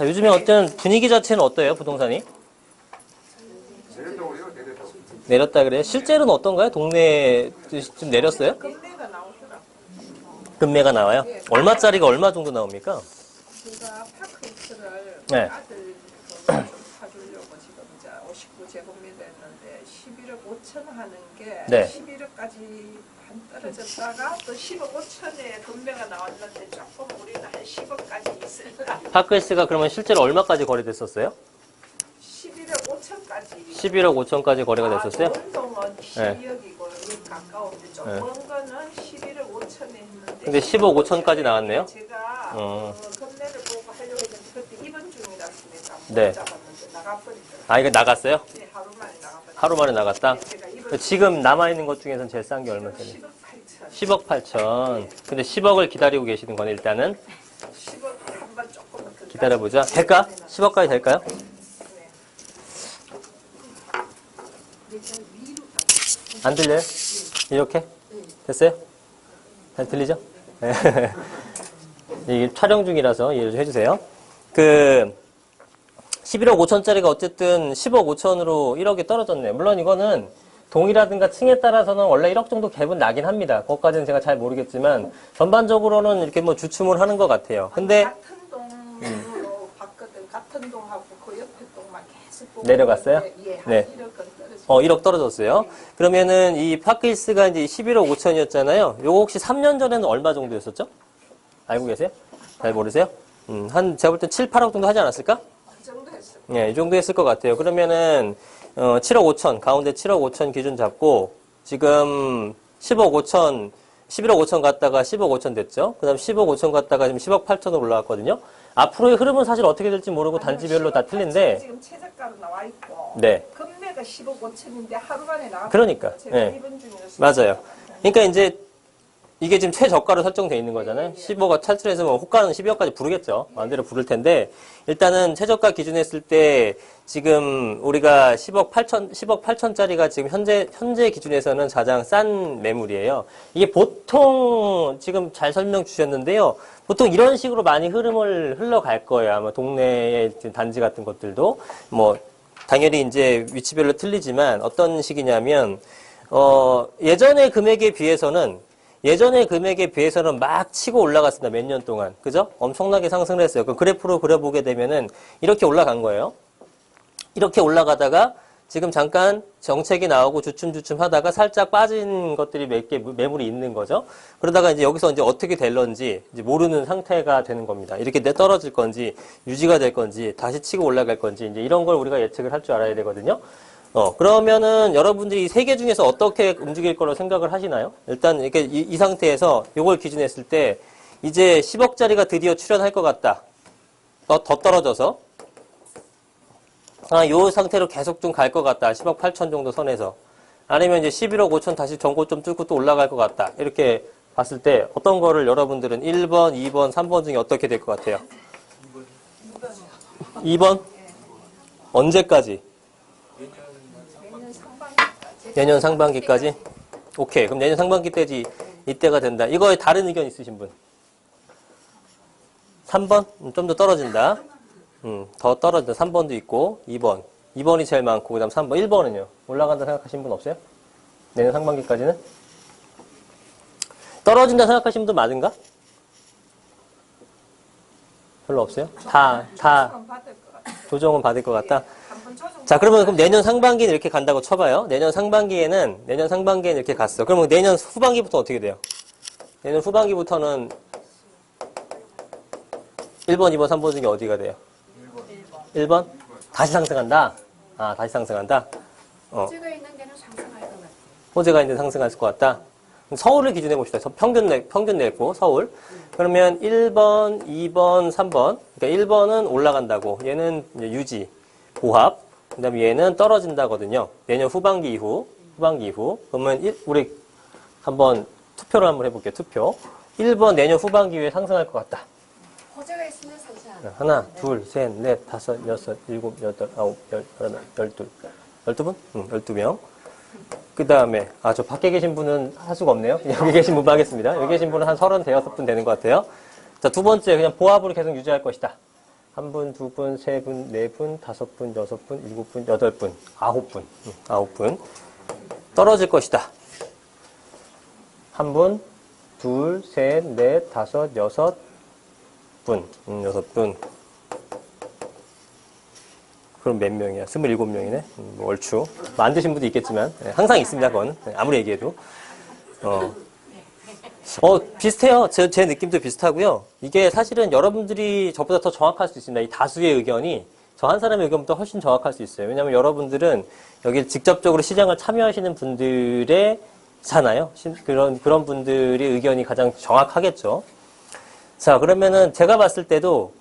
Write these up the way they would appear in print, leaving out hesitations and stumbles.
자, 요즘에 어떤 분위기 자체는 어때요, 부동산이? 내렸다 그래요? 실제로는 어떤가요? 동네에 좀 내렸어요? 금매가 나오더라. 금매가 나와요? 얼마짜리가 얼마 정도 나옵니까? 제가 파크힐스를 네. 아들 좀 사주려고 지금 이제 59제곱미터 했는데 11억 5천 하는 게 네. 11억까지 반 떨어졌다가 또 10억 5천에 금매가 나왔는데 조금 우리는 한 10억까지 있을까? 파크힐스가 그러면 실제로 얼마까지 거래됐었어요? 11억 5천까지. 11억 5천까지 거래가 됐었어요? 좋은 동은 12억이고 여기 가까운데 좀 네. 먼 거는 11억 5천에 했는데 근데 10억 5천까지 나왔네요? 제가 금매를 보고 하려고 했는데 그때 입원 중이랐으니까 못 네. 잡았는데 나가버리더라고요. 아, 이거 나갔어요? 네, 하루 만에 나가버렸어요. 하루 만에 나갔다? 제가 입원 지금 남아있는 것 중에서는 제일 싼 게 얼마짜리? 10억 8천. 10억 8천. 근데 10억을 기다리고 계시는 거네, 일단은. 10억 한번 조금 더 기다려보자. 될까? 10억까지 될까요? 안 들려요? 이렇게? 됐어요? 잘 들리죠? 네. 이게 촬영 중이라서 이해를 좀 해주세요. 11억 5천짜리가 어쨌든 10억 5천으로 1억이 떨어졌네요. 물론 이거는 동이라든가 층에 따라서는 원래 1억 정도 갭은 나긴 합니다. 그것까지는 제가 잘 모르겠지만 전반적으로는 이렇게 뭐 주춤을 하는 것 같아요. 근데 같은 동으로 봤거든. 같은 동하고 그 옆에 동만 계속 보고 내려갔어요? 예, 한 네. 1억은 떨어졌어요. 1억 떨어졌어요. 그러면은 이 파크힐스가 이제 11억 5천이었잖아요. 요거 혹시 3년 전에는 얼마 정도였었죠? 알고 계세요? 잘 모르세요? 제가 볼 때 7, 8억 정도 하지 않았을까? 그 정도 했어요. 예, 이 정도 했을 것 같아요. 그러면은 7억 5천, 가운데 7억 5천 기준 잡고 지금 10억 5천, 11억 5천 갔다가 10억 5천 됐죠. 그다음 10억 5천 갔다가 지금 10억 8천으로 올라갔거든요. 앞으로의 흐름은 사실 어떻게 될지 모르고 단지별로 다 틀린데 지금 최저가로 나와 있고 네. 금매가 10억 5천인데 하루 만에 나와. 그러니까, 제가 예. 입원 중이었어요. 맞아요. 그러니까 이제 이게 지금 최저가로 설정되어 있는 거잖아요. 15가 탈출해서 뭐 호가는 12억까지 부르겠죠. 마음대로 부를 텐데 일단은 최저가 기준 했을 때 지금 우리가 10억 8천짜리가 지금 현재 기준에서는 가장 싼 매물이에요. 이게 보통 지금 잘 설명 주셨는데요. 보통 이런 식으로 많이 흐름을 흘러갈 거예요. 아마 동네의 단지 같은 것들도 뭐 당연히 이제 위치별로 틀리지만 어떤 식이냐면 예전의 금액에 비해서는 막 치고 올라갔습니다. 몇 년 동안. 그죠? 엄청나게 상승을 했어요. 그 그래프로 그려보게 되면은 이렇게 올라간 거예요. 이렇게 올라가다가 지금 잠깐 정책이 나오고 주춤주춤 하다가 살짝 빠진 것들이 몇 개 매물이 있는 거죠. 그러다가 이제 여기서 이제 어떻게 될런지 이제 모르는 상태가 되는 겁니다. 이렇게 떨어질 건지 유지가 될 건지 다시 치고 올라갈 건지 이제 이런 걸 우리가 예측을 할 줄 알아야 되거든요. 그러면은 여러분들이 이 세 개 중에서 어떻게 움직일 거로 생각을 하시나요? 일단 이렇게 이 상태에서 요걸 기준했을 때 이제 10억짜리가 드디어 출현할 것 같다. 더 떨어져서. 요 상태로 계속 좀 갈 것 같다. 10억 8천 정도 선에서. 아니면 이제 11억 5천 다시 전고점 뚫고 또 올라갈 것 같다. 이렇게 봤을 때 어떤 거를 여러분들은 1번, 2번, 3번 중에 어떻게 될 것 같아요? 2번? 언제까지? 내년 상반기까지? 오케이. 그럼 내년 상반기 때지 이때가 된다. 이거에 다른 의견 있으신 분? 3번? 좀 더 떨어진다. 더 떨어진다. 3번도 있고 2번. 2번이 제일 많고 그다음 3번. 1번은요? 올라간다 생각하시는 분 없어요? 내년 상반기까지는? 떨어진다 생각하시는 분도 맞은가? 별로 없어요? 다 조정은 받을 것 같다. 자, 그럼 내년 상반기는 이렇게 간다고 쳐봐요. 내년 상반기에는 이렇게 갔어. 그러면 내년 후반기부터 어떻게 돼요? 내년 후반기부터는 1번, 2번, 3번 중에 어디가 돼요? 1번? 다시 상승한다? 다시 상승한다? 호재가 있는 데는 상승할 것 같아요. 호재가 있는 데 상승할 것 같다? 서울을 기준해 봅시다. 평균 내고 서울. 그러면 1번, 2번, 3번. 그러니까 1번은 올라간다고. 얘는 유지, 보합. 그 다음에 얘는 떨어진다거든요. 내년 후반기 이후. 그러면 우리 한번 투표를 한번 해볼게요. 투표. 1번 내년 후반기 이후에 상승할 것 같다. 호재가 있으면 상승한다. 하나, 둘, 셋, 넷, 다섯, 여섯, 일곱, 여덟, 아홉, 열, 하나, 12. 12분? 12명. 그 다음에, 저 밖에 계신 분은 할 수가 없네요. 여기 계신 분만 하겠습니다. 여기 계신 분은 한 36분 되는 것 같아요. 자, 두 번째, 그냥 보합으로 계속 유지할 것이다. 한 분, 두 분, 세 분, 네 분, 다섯 분, 여섯 분, 일곱 분, 여덟 분, 아홉 분, 아홉 분 떨어질 것이다. 한 분, 둘, 셋, 넷, 다섯, 여섯 분, 여섯 분. 그럼 몇 명이야? 27명이네? 뭐 얼추. 뭐 안 드신 분도 있겠지만, 네, 항상 있습니다, 그건. 네, 아무리 얘기해도. 비슷해요. 제 느낌도 비슷하고요. 이게 사실은 여러분들이 저보다 더 정확할 수 있습니다. 이 다수의 의견이 저 한 사람의 의견보다 훨씬 정확할 수 있어요. 왜냐하면 여러분들은 여기 직접적으로 시장을 참여하시는 분들의 잖아요. 그런 분들의 의견이 가장 정확하겠죠. 자, 그러면은 제가 봤을 때도,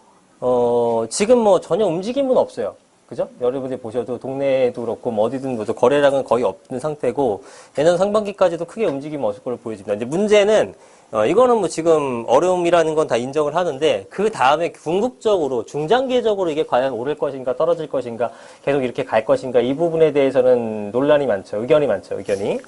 지금 뭐 전혀 움직임은 없어요. 그죠? 여러분들이 보셔도 동네에도 그렇고 뭐 어디든 모두 거래량은 거의 없는 상태고 내년 상반기까지도 크게 움직임이 없을 걸로 보여집니다. 이제 문제는 이거는 뭐 지금 어려움이라는 건 다 인정을 하는데 그 다음에 궁극적으로 중장기적으로 이게 과연 오를 것인가 떨어질 것인가 계속 이렇게 갈 것인가 이 부분에 대해서는 논란이 많죠. 의견이 많죠. 의견이.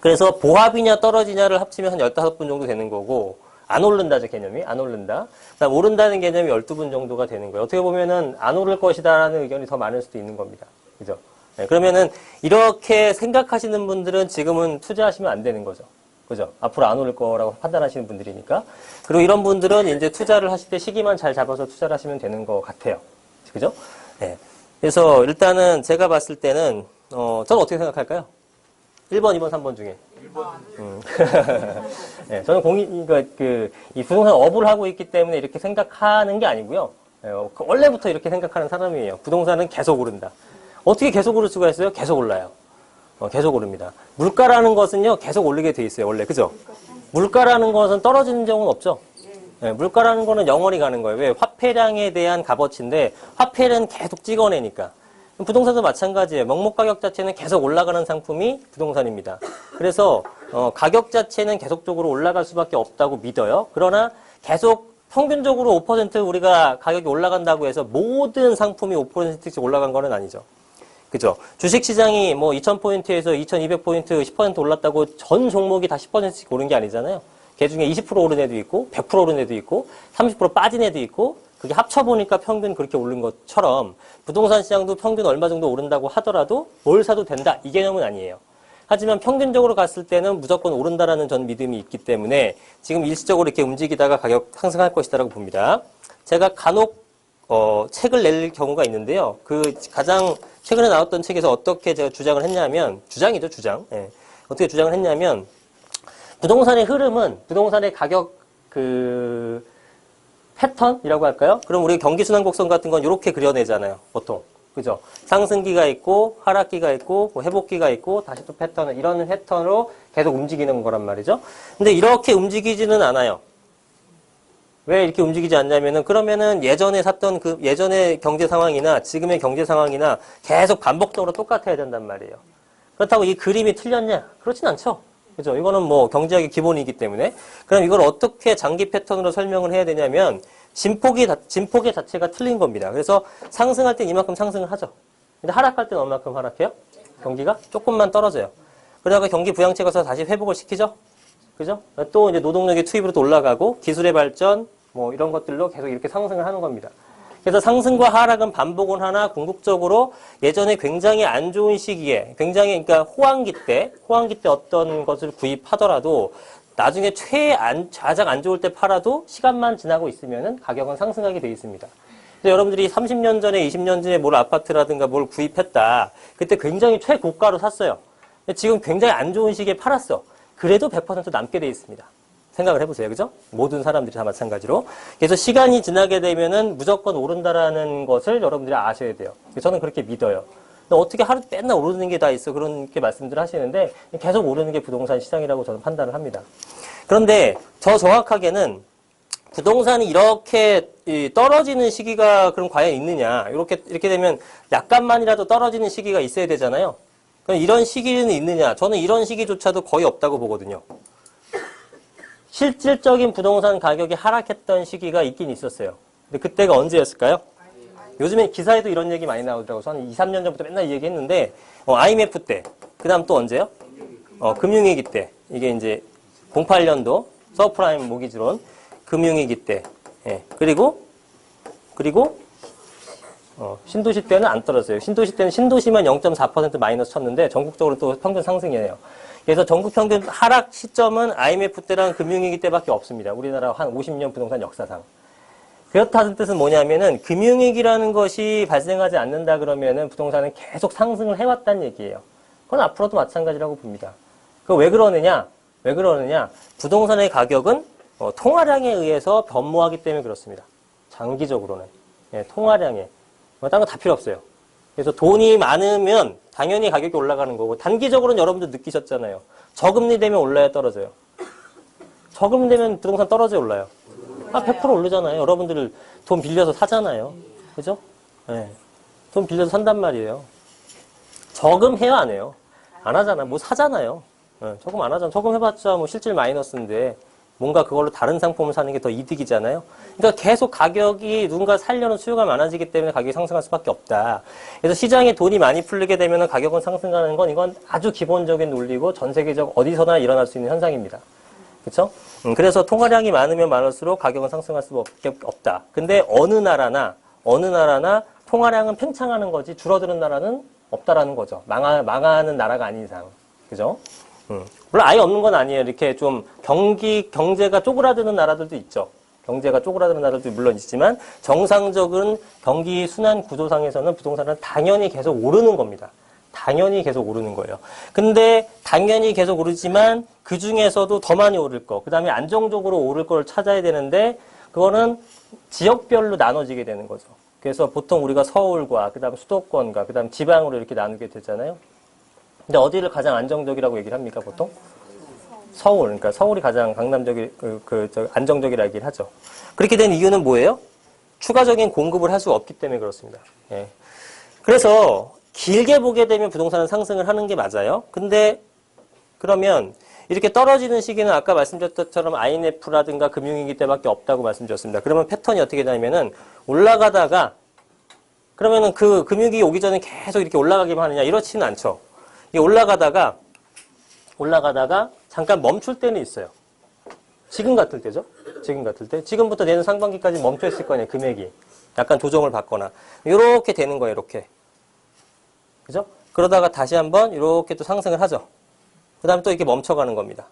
그래서 보합이냐 떨어지냐를 합치면 한 15분 정도 되는 거고 안 오른다죠, 개념이. 안 오른다. 그다음 오른다는 개념이 12분 정도가 되는 거예요. 어떻게 보면은 안 오를 것이다라는 의견이 더 많을 수도 있는 겁니다. 그죠? 네, 그러면은 이렇게 생각하시는 분들은 지금은 투자하시면 안 되는 거죠. 그죠? 앞으로 안 오를 거라고 판단하시는 분들이니까. 그리고 이런 분들은 이제 투자를 하실 때 시기만 잘 잡아서 투자를 하시면 되는 것 같아요. 그죠? 네. 그래서 일단은 제가 봤을 때는, 저는 어떻게 생각할까요? 1번, 2번, 3번 중에. 1번. 네, 저는 이 부동산 업을 하고 있기 때문에 이렇게 생각하는 게 아니고요. 원래부터 이렇게 생각하는 사람이에요. 부동산은 계속 오른다. 어떻게 계속 오를 수가 있어요? 계속 올라요. 계속 오릅니다. 물가라는 것은요, 계속 오르게 돼 있어요, 원래. 그죠? 물가라는 것은 떨어지는 경우는 없죠. 네, 물가라는 거는 영원히 가는 거예요. 왜? 화폐량에 대한 값어치인데, 화폐는 계속 찍어내니까. 부동산도 마찬가지예요. 명목 가격 자체는 계속 올라가는 상품이 부동산입니다. 그래서 가격 자체는 계속적으로 올라갈 수밖에 없다고 믿어요. 그러나 계속 평균적으로 5% 우리가 가격이 올라간다고 해서 모든 상품이 5%씩 올라간 건 아니죠. 그죠? 주식시장이 뭐 2000포인트에서 2200포인트 10% 올랐다고 전 종목이 다 10%씩 오른 게 아니잖아요. 그 중에 20% 오른 애도 있고 100% 오른 애도 있고 30% 빠진 애도 있고 그게 합쳐보니까 평균 그렇게 오른 것처럼 부동산 시장도 평균 얼마 정도 오른다고 하더라도 뭘 사도 된다 이 개념은 아니에요. 하지만 평균적으로 갔을 때는 무조건 오른다라는 전 믿음이 있기 때문에 지금 일시적으로 이렇게 움직이다가 가격 상승할 것이다라고 봅니다. 제가 간혹 책을 낼 경우가 있는데요. 그 가장 최근에 나왔던 책에서 어떻게 제가 주장을 했냐면 주장이죠, 주장. 예. 어떻게 주장을 했냐면 부동산의 흐름은 부동산의 가격 패턴이라고 할까요? 그럼 우리 경기순환 곡선 같은 건 이렇게 그려내잖아요. 보통. 그죠? 상승기가 있고 하락기가 있고 뭐 회복기가 있고 다시 또 패턴을 이런 패턴으로 계속 움직이는 거란 말이죠. 근데 이렇게 움직이지는 않아요. 왜 이렇게 움직이지 않냐면은 그러면은 예전에 샀던 그 예전의 경제 상황이나 지금의 경제 상황이나 계속 반복적으로 똑같아야 된단 말이에요. 그렇다고 이 그림이 틀렸냐? 그렇진 않죠. 그죠? 이거는 뭐 경제학의 기본이기 때문에. 그럼 이걸 어떻게 장기 패턴으로 설명을 해야 되냐면 진폭의 자체가 틀린 겁니다. 그래서 상승할 땐 이만큼 상승을 하죠. 근데 하락할 땐 얼마큼 하락해요? 경기가 조금만 떨어져요. 그러다가 경기 부양체가 서 다시 회복을 시키죠. 그죠? 또 이제 노동력의 투입으로 또 올라가고 기술의 발전 뭐 이런 것들로 계속 이렇게 상승을 하는 겁니다. 그래서 상승과 하락은 반복은 하나 궁극적으로 예전에 굉장히 안 좋은 시기에 굉장히 그러니까 호황기 때 어떤 것을 구입하더라도 나중에 가장 안 좋을 때 팔아도 시간만 지나고 있으면은 가격은 상승하게 돼 있습니다. 그래서 여러분들이 30년 전에 20년 전에 뭘 아파트라든가 뭘 구입했다. 그때 굉장히 최고가로 샀어요. 지금 굉장히 안 좋은 시기에 팔았어. 그래도 100% 남게 돼 있습니다. 생각을 해보세요. 그죠? 모든 사람들이 다 마찬가지로. 그래서 시간이 지나게 되면은 무조건 오른다라는 것을 여러분들이 아셔야 돼요. 저는 그렇게 믿어요. 근데 어떻게 하루 맨날 오르는 게 다 있어. 그렇게 말씀들 하시는데 계속 오르는 게 부동산 시장이라고 저는 판단을 합니다. 그런데 더 정확하게는 부동산이 이렇게 떨어지는 시기가 그럼 과연 있느냐. 이렇게 되면 약간만이라도 떨어지는 시기가 있어야 되잖아요. 그럼 이런 시기는 있느냐. 저는 이런 시기조차도 거의 없다고 보거든요. 실질적인 부동산 가격이 하락했던 시기가 있긴 있었어요. 근데 그때가 언제였을까요? 요즘에 기사에도 이런 얘기 많이 나오더라고요. 저는 2, 3년 전부터 맨날 이 얘기 했는데, IMF 때, 그 다음 또 언제요? 금융위기 때. 이게 이제 08년도 서프라임 모기지론 금융위기 때. 예. 그리고 그리고 신도시 때는 안 떨어져요. 신도시 때는 신도시만 0.4% 마이너스 쳤는데 전국적으로 또 평균 상승이에요. 그래서 전국 평균 하락 시점은 IMF 때랑 금융위기 때밖에 없습니다. 우리나라 한 50년 부동산 역사상. 그렇다는 뜻은 뭐냐면은 금융위기라는 것이 발생하지 않는다 그러면은 부동산은 계속 상승을 해왔다는 얘기예요. 그건 앞으로도 마찬가지라고 봅니다. 그 왜 그러느냐? 왜 그러느냐? 부동산의 가격은 통화량에 의해서 변모하기 때문에 그렇습니다. 장기적으로는. 예, 통화량에. 다른 거 다 필요 없어요. 그래서 돈이 많으면 당연히 가격이 올라가는 거고, 단기적으로는 여러분들 느끼셨잖아요. 저금리 되면 올라야 떨어져요. 저금리 되면 부동산 떨어져 올라요. 100% 오르잖아요. 여러분들 돈 빌려서 사잖아요. 그죠? 네. 돈 빌려서 산단 말이에요. 저금해요, 안 해요? 안 하잖아. 뭐 사잖아요. 네. 저금 안 하잖아. 저금 해봤자 뭐 실질 마이너스인데 뭔가 그걸로 다른 상품을 사는 게 더 이득이잖아요. 그러니까 계속 가격이 누군가 살려는 수요가 많아지기 때문에 가격이 상승할 수밖에 없다. 그래서 시장에 돈이 많이 풀리게 되면 가격은 상승하는 건 이건 아주 기본적인 논리고 전 세계적 어디서나 일어날 수 있는 현상입니다. 그렇죠? 그래서 통화량이 많으면 많을수록 가격은 상승할 수밖에 없다. 근데 어느 나라나 통화량은 팽창하는 거지 줄어드는 나라는 없다라는 거죠. 망하는 나라가 아닌 이상. 그죠? 물론 아예 없는 건 아니에요. 이렇게 좀 경제가 쪼그라드는 나라들도 있죠. 경제가 쪼그라드는 나라들도 물론 있지만 정상적인 경기 순환 구조상에서는 부동산은 당연히 계속 오르는 겁니다. 당연히 계속 오르는 거예요. 근데 당연히 계속 오르지만 그 중에서도 더 많이 오를 거, 그 다음에 안정적으로 오를 걸 찾아야 되는데 그거는 지역별로 나눠지게 되는 거죠. 그래서 보통 우리가 서울과 그 다음 수도권과 그 다음 지방으로 이렇게 나누게 되잖아요. 근데 어디를 가장 안정적이라고 얘기를 합니까, 보통? 서울. 그러니까 서울이 가장 안정적이라 얘기를 하죠. 그렇게 된 이유는 뭐예요? 추가적인 공급을 할 수가 없기 때문에 그렇습니다. 예. 그래서 길게 보게 되면 부동산은 상승을 하는 게 맞아요. 근데 그러면 이렇게 떨어지는 시기는 아까 말씀드렸던 것처럼 IMF라든가 금융위기 때밖에 없다고 말씀드렸습니다. 그러면 패턴이 어떻게 되냐면은 올라가다가 그러면은 그 금융위기 오기 전에 계속 이렇게 올라가기만 하느냐? 이렇지는 않죠. 이게 올라가다가 잠깐 멈출 때는 있어요. 지금 같을 때죠. 지금 같을 때. 지금부터 내년 상반기까지 멈춰 있을 거 아니에요. 금액이. 약간 조정을 받거나. 이렇게 되는 거예요. 이렇게. 그죠? 그러다가 다시 한번 이렇게 또 상승을 하죠. 그 다음에 또 이렇게 멈춰가는 겁니다.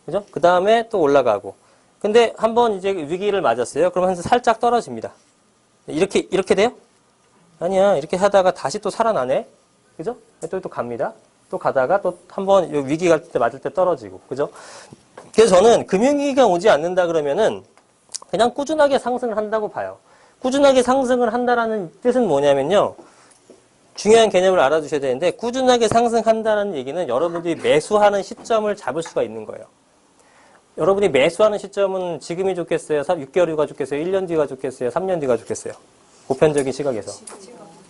그죠? 그 다음에 또 올라가고. 근데 한번 이제 위기를 맞았어요. 그러면 살짝 떨어집니다. 이렇게 돼요? 아니야. 이렇게 하다가 다시 또 살아나네. 그죠? 또 갑니다. 또 가다가 또 한번 위기 갈 때 맞을 때 떨어지고. 그죠? 그래서 저는 금융위기가 오지 않는다 그러면은 그냥 꾸준하게 상승을 한다고 봐요. 꾸준하게 상승을 한다라는 뜻은 뭐냐면요. 중요한 개념을 알아두셔야 되는데 꾸준하게 상승한다는 얘기는 여러분들이 매수하는 시점을 잡을 수가 있는 거예요. 여러분이 매수하는 시점은 지금이 좋겠어요? 6개월 뒤가 좋겠어요? 1년 뒤가 좋겠어요? 3년 뒤가 좋겠어요? 보편적인 시각에서.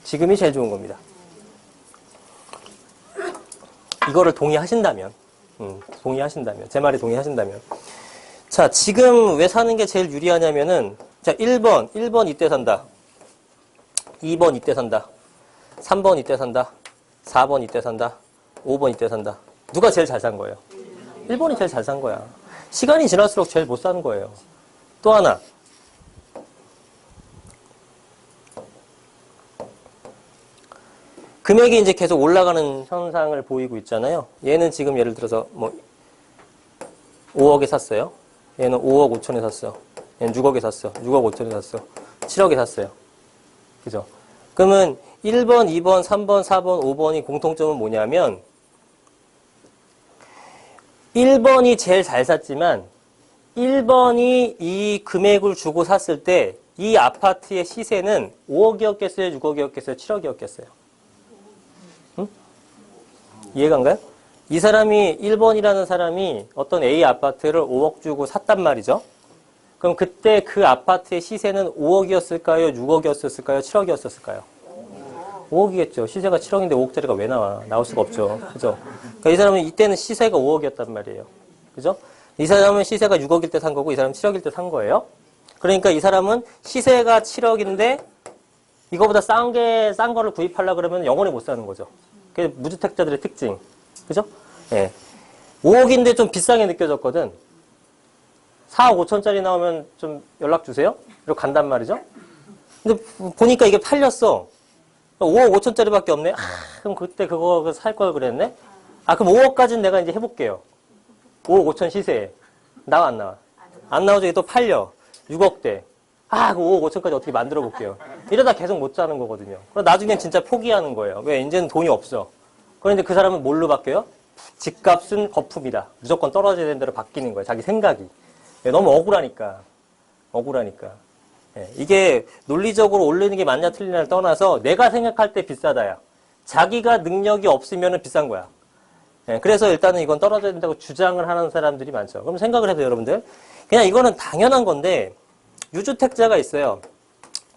지금이 제일 좋은 겁니다. 이거를 동의하신다면, 제 말에 동의하신다면. 자, 지금 왜 사는 게 제일 유리하냐면은, 자, 1번 이때 산다. 2번 이때 산다. 3번 이때 산다. 4번 이때 산다. 5번 이때 산다. 누가 제일 잘 산 거예요? 1번이 제일 잘 산 거야. 시간이 지날수록 제일 못 사는 거예요. 또 하나. 금액이 이제 계속 올라가는 현상을 보이고 있잖아요. 얘는 지금 예를 들어서 뭐 5억에 샀어요. 얘는 5억 5천에 샀어. 얘는 6억에 샀어. 6억 5천에 샀어. 7억에 샀어요. 그죠? 그러면 1번, 2번, 3번, 4번, 5번이 공통점은 뭐냐면 1번이 제일 잘 샀지만 1번이 이 금액을 주고 샀을 때 이 아파트의 시세는 5억이었겠어요? 6억이었겠어요? 7억이었겠어요? 응? 이해가 안 가요? 이 사람이 1번이라는 사람이 어떤 A 아파트를 5억 주고 샀단 말이죠. 그럼 그때 그 아파트의 시세는 5억이었을까요? 6억이었을까요? 7억이었을까요? 5억이겠죠. 시세가 7억인데 5억짜리가 왜 나와? 나올 수가 없죠. 그죠? 그러니까 이 사람은 이때는 시세가 5억이었단 말이에요. 그죠? 이 사람은 시세가 6억일 때 산 거고 이 사람은 7억일 때 산 거예요. 그러니까 이 사람은 시세가 7억인데 이거보다 싼 거를 구입하려고 그러면 영원히 못 사는 거죠. 그게 무주택자들의 특징. 그죠? 예. 5억인데 좀 비싸게 느껴졌거든. 4억 5천짜리 나오면 좀 연락 주세요. 이러고 간단 말이죠. 근데 보니까 이게 팔렸어. 5억 5천짜리밖에 없네. 그럼 그때 그거 살 걸 그랬네. 그럼 5억까지는 내가 이제 해볼게요. 5억 5천 시세에. 나와 안 나와? 안 나오죠. 이게 또 팔려. 6억대. 그 5억 5천까지 어떻게 만들어 볼게요. 이러다 계속 못 자는 거거든요. 그럼 나중엔 진짜 포기하는 거예요. 왜? 이제는 돈이 없어. 그런데 그 사람은 뭘로 바뀌어요? 집값은 거품이다. 무조건 떨어져야 되는 대로 바뀌는 거예요. 자기 생각이. 너무 억울하니까. 이게 논리적으로 올리는 게 맞냐 틀리냐를 떠나서 내가 생각할 때 비싸다야. 자기가 능력이 없으면 비싼 거야. 그래서 일단은 이건 떨어져야 된다고 주장을 하는 사람들이 많죠. 그럼 생각을 해도 여러분들. 그냥 이거는 당연한 건데, 유주택자가 있어요.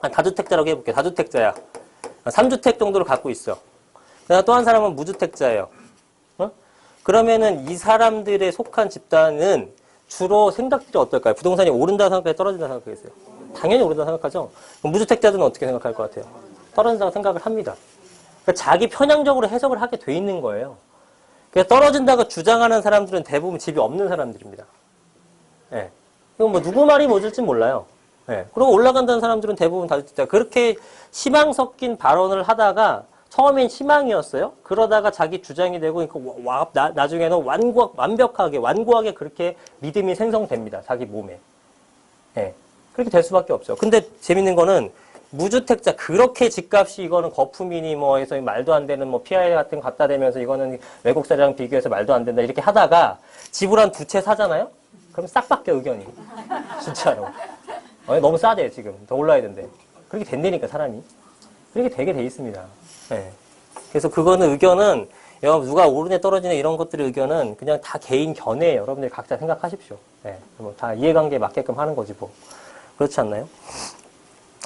다주택자라고 해볼게요. 다주택자야. 3주택 정도를 갖고 있어. 그다음 또 한 사람은 무주택자예요. 그러면은 이 사람들에 속한 집단은 주로 생각들이 어떨까요? 부동산이 오른다 생각해, 떨어진다 생각하겠어요? 당연히 오른다 생각하죠. 그럼 무주택자들은 어떻게 생각할 것 같아요? 떨어진다고 생각을 합니다. 그러니까 자기 편향적으로 해석을 하게 돼 있는 거예요. 그래서 떨어진다고 주장하는 사람들은 대부분 집이 없는 사람들입니다. 이건 뭐 누구 말이 맞을지 몰라요. 그리고 올라간다는 사람들은 대부분 다 진짜 그렇게 희망 섞인 발언을 하다가 처음엔 희망이었어요. 그러다가 자기 주장이 되고 나중에는 완고하게 그렇게 믿음이 생성됩니다. 자기 몸에. 그렇게 될 수밖에 없죠. 근데 재밌는 거는 무주택자 그렇게 집값이 이거는 거품이니 뭐 해서 말도 안 되는 뭐 PI 같은 거 갖다 대면서 이거는 외국 사람이랑 비교해서 말도 안 된다 이렇게 하다가 집을 한 2채 사잖아요. 그럼 싹 바뀌어 의견이. 진짜로. 너무 싸대 지금. 더 올라야 된대. 그렇게 된다니까 사람이. 그렇게 되게 돼 있습니다. 그래서 그거는 의견은 누가 오르네 떨어지네 이런 것들의 의견은 그냥 다 개인 견해예요. 여러분들이 각자 생각하십시오. 뭐 다 이해관계에 맞게끔 하는 거지 뭐. 그렇지 않나요?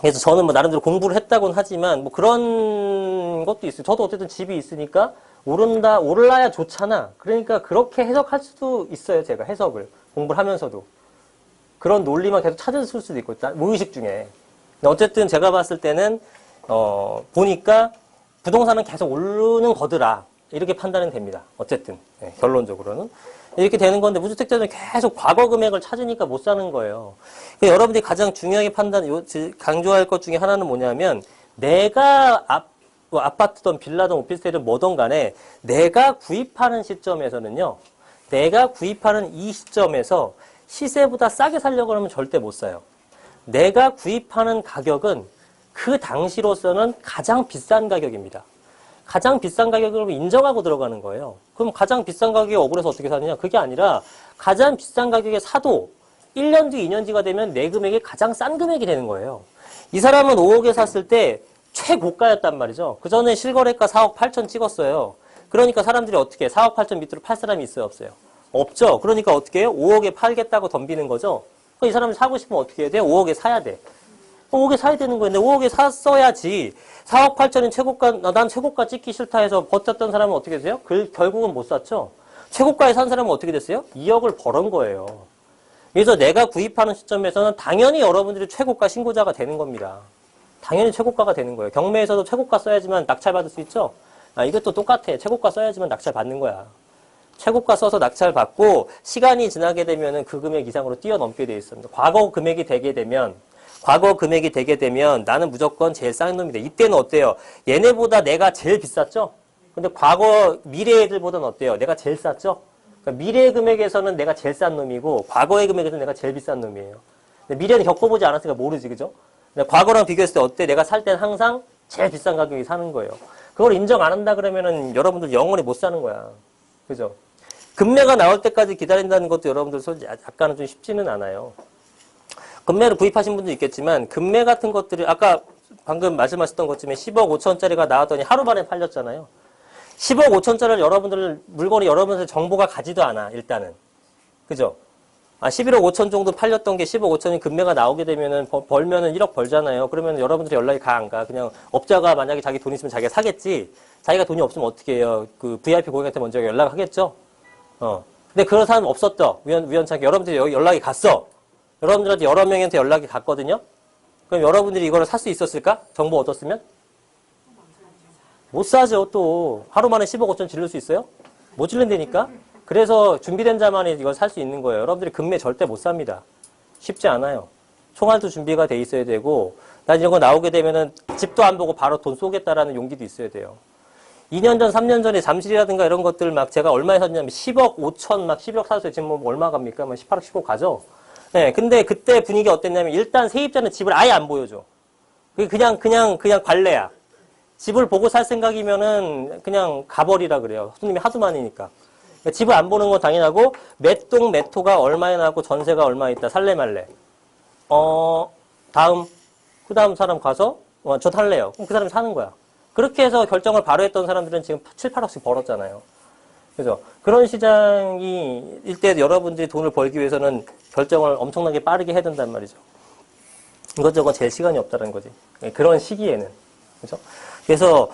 그래서 저는 뭐 나름대로 공부를 했다고는 하지만 뭐 그런 것도 있어요. 저도 어쨌든 집이 있으니까 오르라야 좋잖아. 그러니까 그렇게 해석할 수도 있어요. 제가 해석을 공부를 하면서도 그런 논리만 계속 찾았을 수도 있고 무의식 중에. 근데 어쨌든 제가 봤을 때는 보니까 부동산은 계속 오르는 거더라. 이렇게 판단은 됩니다. 어쨌든 결론적으로는 이렇게 되는 건데 무주택자들은 계속 과거 금액을 찾으니까 못 사는 거예요. 여러분들이 가장 중요하게 강조할 것 중에 하나는 뭐냐면 내가 아파트든 빌라든 오피스텔이든 뭐든 간에 내가 구입하는 시점에서는요. 내가 구입하는 이 시점에서 시세보다 싸게 살려고 하면 절대 못 사요. 내가 구입하는 가격은 그 당시로서는 가장 비싼 가격입니다. 가장 비싼 가격을 인정하고 들어가는 거예요. 그럼 가장 비싼 가격에 억울해서 어떻게 사느냐? 그게 아니라 가장 비싼 가격에 사도 1년 뒤, 2년 뒤가 되면 내 금액이 가장 싼 금액이 되는 거예요. 이 사람은 5억에 샀을 때 최고가였단 말이죠. 그 전에 실거래가 4억 8천 찍었어요. 그러니까 사람들이 어떻게 해? 4억 8천 밑으로 팔 사람이 있어요? 없어요? 없죠. 그러니까 어떻게 해요? 5억에 팔겠다고 덤비는 거죠. 이 사람이 사고 싶으면 어떻게 해야 돼? 5억에 사야 돼. 5억에 사야 되는 거예요. 근데 5억에 샀어야지 4억 8천인 최고가, 난 최고가 찍기 싫다 해서 버텼던 사람은 어떻게 됐어요? 결국은 못 샀죠. 최고가에 산 사람은 어떻게 됐어요? 2억을 벌은 거예요. 그래서 내가 구입하는 시점에서는 당연히 여러분들이 최고가 신고자가 되는 겁니다. 당연히 최고가가 되는 거예요. 경매에서도 최고가 써야지만 낙찰받을 수 있죠? 이것도 똑같아. 최고가 써야지만 낙찰받는 거야. 최고가 써서 낙찰받고 시간이 지나게 되면은 그 금액 이상으로 뛰어넘게 돼 있습니다. 과거 금액이 되게 되면 나는 무조건 제일 싼 놈이다. 이때는 어때요? 얘네보다 내가 제일 비쌌죠? 근데 미래 애들보다는 어때요? 내가 제일 쌌죠? 그러니까 미래 금액에서는 내가 제일 싼 놈이고 과거의 금액에서는 내가 제일 비싼 놈이에요. 근데 미래는 겪어보지 않았으니까 모르지, 그죠? 근데 과거랑 비교했을 때 어때? 내가 살 때는 항상 제일 비싼 가격이 사는 거예요. 그걸 인정 안 한다 그러면은 여러분들 영원히 못 사는 거야. 그죠? 금매가 나올 때까지 기다린다는 것도 여러분들 솔직히 약간은 좀 쉽지는 않아요. 금매를 구입하신 분도 있겠지만 금매 같은 것들이 아까 방금 말씀하셨던 것쯤에 10억 5천짜리가 나왔더니 하루 만에 팔렸잖아요. 10억 5천짜리 물건이 여러분들 정보가 가지도 않아 일단은. 그죠? 11억 5천 정도 팔렸던 게 10억 5천이 금매가 나오게 되면은 벌면은 1억 벌잖아요. 그러면 여러분들이 연락이 가 안 가? 그냥 업자가 만약에 자기 돈 있으면 자기가 사겠지. 자기가 돈이 없으면 어떻게 해요? 그 VIP 고객한테 먼저 연락하겠죠? 근데 그런 사람 없었죠. 우연찮게 여러분들이 연락이 갔어. 여러분들한테 여러 명한테 연락이 갔거든요. 그럼 여러분들이 이거를 살 수 있었을까? 정보 얻었으면? 못 사죠, 또. 하루 만에 10억 5천 지를 수 있어요? 못 지른다니까? 그래서 준비된 자만이 이걸 살 수 있는 거예요. 여러분들이 금매 절대 못 삽니다. 쉽지 않아요. 총알도 준비가 돼 있어야 되고, 나 이런 거 나오게 되면은 집도 안 보고 바로 돈 쏘겠다라는 용기도 있어야 돼요. 2년 전, 3년 전에 잠실이라든가 이런 것들 막 제가 얼마에 샀냐면 10억 5천 막 10억 샀어요. 지금 뭐 얼마 갑니까? 뭐 18억, 19억 가죠? 네, 근데 그때 분위기 어땠냐면 일단 세입자는 집을 아예 안 보여줘. 그게 그냥 관례야. 집을 보고 살 생각이면은 그냥 가버리라 그래요. 손님이 하도 많으니까. 그러니까 집을 안 보는 건 당연하고 몇 동 몇 호가 얼마에 나고 전세가 얼마 있다. 살래 말래. 그 다음 사람 가서 저 살래요. 그럼 그 사람이 사는 거야. 그렇게 해서 결정을 바로 했던 사람들은 지금 7, 8억씩 벌었잖아요. 그죠? 그런 시장이 일때 여러분들이 돈을 벌기 위해서는 결정을 엄청나게 빠르게 해야 된단 말이죠. 이것저것 제일 시간이 없다는 거지. 그런 시기에는. 그죠? 그래서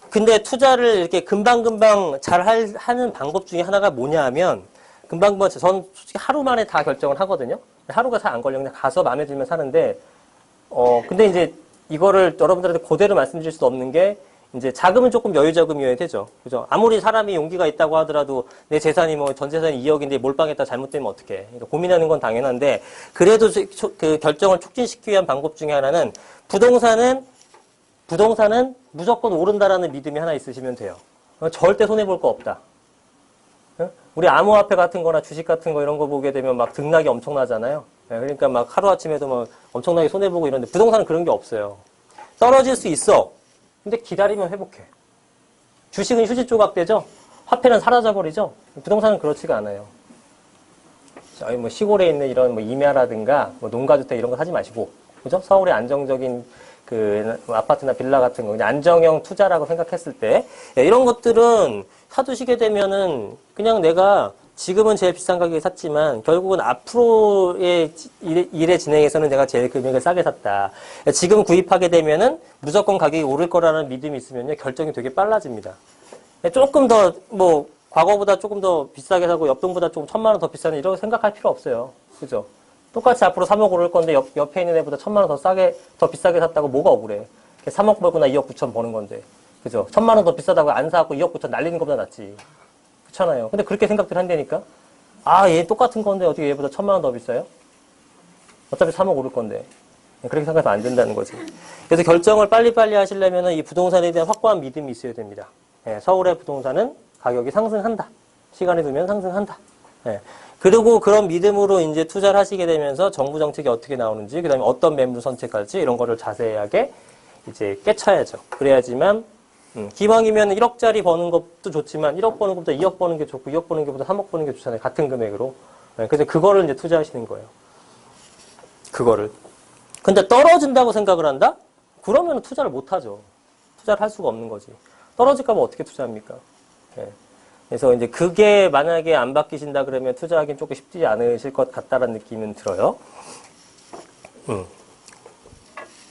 근데 투자를 이렇게 금방금방 잘 하는 방법 중에 하나가 뭐냐 하면 금방금방 전 솔직히 하루 만에 다 결정을 하거든요. 하루가 잘 안 걸려. 그냥 가서 마음에 들면 사는데 근데 이제 이거를 여러분들한테 그대로 말씀드릴 수도 없는 게 이제 자금은 조금 여유자금이어야 되죠. 그죠? 아무리 사람이 용기가 있다고 하더라도 내 재산이 뭐 전 재산이 2억인데 몰빵했다 잘못되면 어떡해. 그러니까 고민하는 건 당연한데 그래도 그 결정을 촉진시키기 위한 방법 중에 하나는 부동산은 무조건 오른다라는 믿음이 하나 있으시면 돼요. 절대 손해볼 거 없다. 우리 암호화폐 같은 거나 주식 같은 거 이런 거 보게 되면 막 등락이 엄청나잖아요. 그러니까 막 하루아침에도 막 엄청나게 손해보고 이런데 부동산은 그런 게 없어요. 떨어질 수 있어. 근데 기다리면 회복해. 주식은 휴지 조각 되죠? 화폐는 사라져버리죠? 부동산은 그렇지가 않아요. 저희 뭐 시골에 있는 이런 뭐 임야라든가 뭐 농가주택 이런 거 사지 마시고, 그죠? 서울의 안정적인 그 아파트나 빌라 같은 거, 그냥 안정형 투자라고 생각했을 때, 이런 것들은 사두시게 되면은 그냥 내가 지금은 제일 비싼 가격에 샀지만 결국은 앞으로의 일의 진행에서는 내가 제일 금액을 싸게 샀다. 지금 구입하게 되면은 무조건 가격이 오를 거라는 믿음이 있으면요, 결정이 되게 빨라집니다. 조금 더 뭐 과거보다 조금 더 비싸게 사고 옆동보다 조금 1,000만 원 더 비싸네 이렇게 생각할 필요 없어요. 그죠? 똑같이 앞으로 3억 오를 건데 옆에 있는 애보다 1,000만 원 더 비싸게 샀다고 뭐가 억울해? 3억 벌거나 2억 9천 버는 건데. 그죠? 1,000만 원 더 비싸다고 안 사고 2억 9천 날리는 것보다 낫지. 그렇잖아요. 근데 그렇게 생각들 한다니까? 얘 똑같은 건데 어떻게 얘보다 1,000만 원 더 비싸요? 어차피 3억 오를 건데. 그렇게 생각하면 안 된다는 거지. 그래서 결정을 빨리빨리 하시려면 이 부동산에 대한 확고한 믿음이 있어야 됩니다. 서울의 부동산은 가격이 상승한다. 시간이 두면 상승한다. 그리고 그런 믿음으로 이제 투자를 하시게 되면서 정부 정책이 어떻게 나오는지, 그 다음에 어떤 매물을 선택할지, 이런 거를 자세하게 이제 깨쳐야죠. 그래야지만, 기왕이면 1억짜리 버는 것도 좋지만, 1억 버는 것보다 2억 버는 게 좋고, 2억 버는 것보다 3억 버는 게 좋잖아요. 같은 금액으로. 그래서 그거를 이제 투자하시는 거예요. 그거를. 근데 떨어진다고 생각을 한다? 그러면 투자를 못 하죠. 투자를 할 수가 없는 거지. 떨어질까 봐 어떻게 투자합니까? 그래서 이제 그게 만약에 안 바뀌신다 그러면 투자하기는 조금 쉽지 않으실 것 같다라는 느낌은 들어요.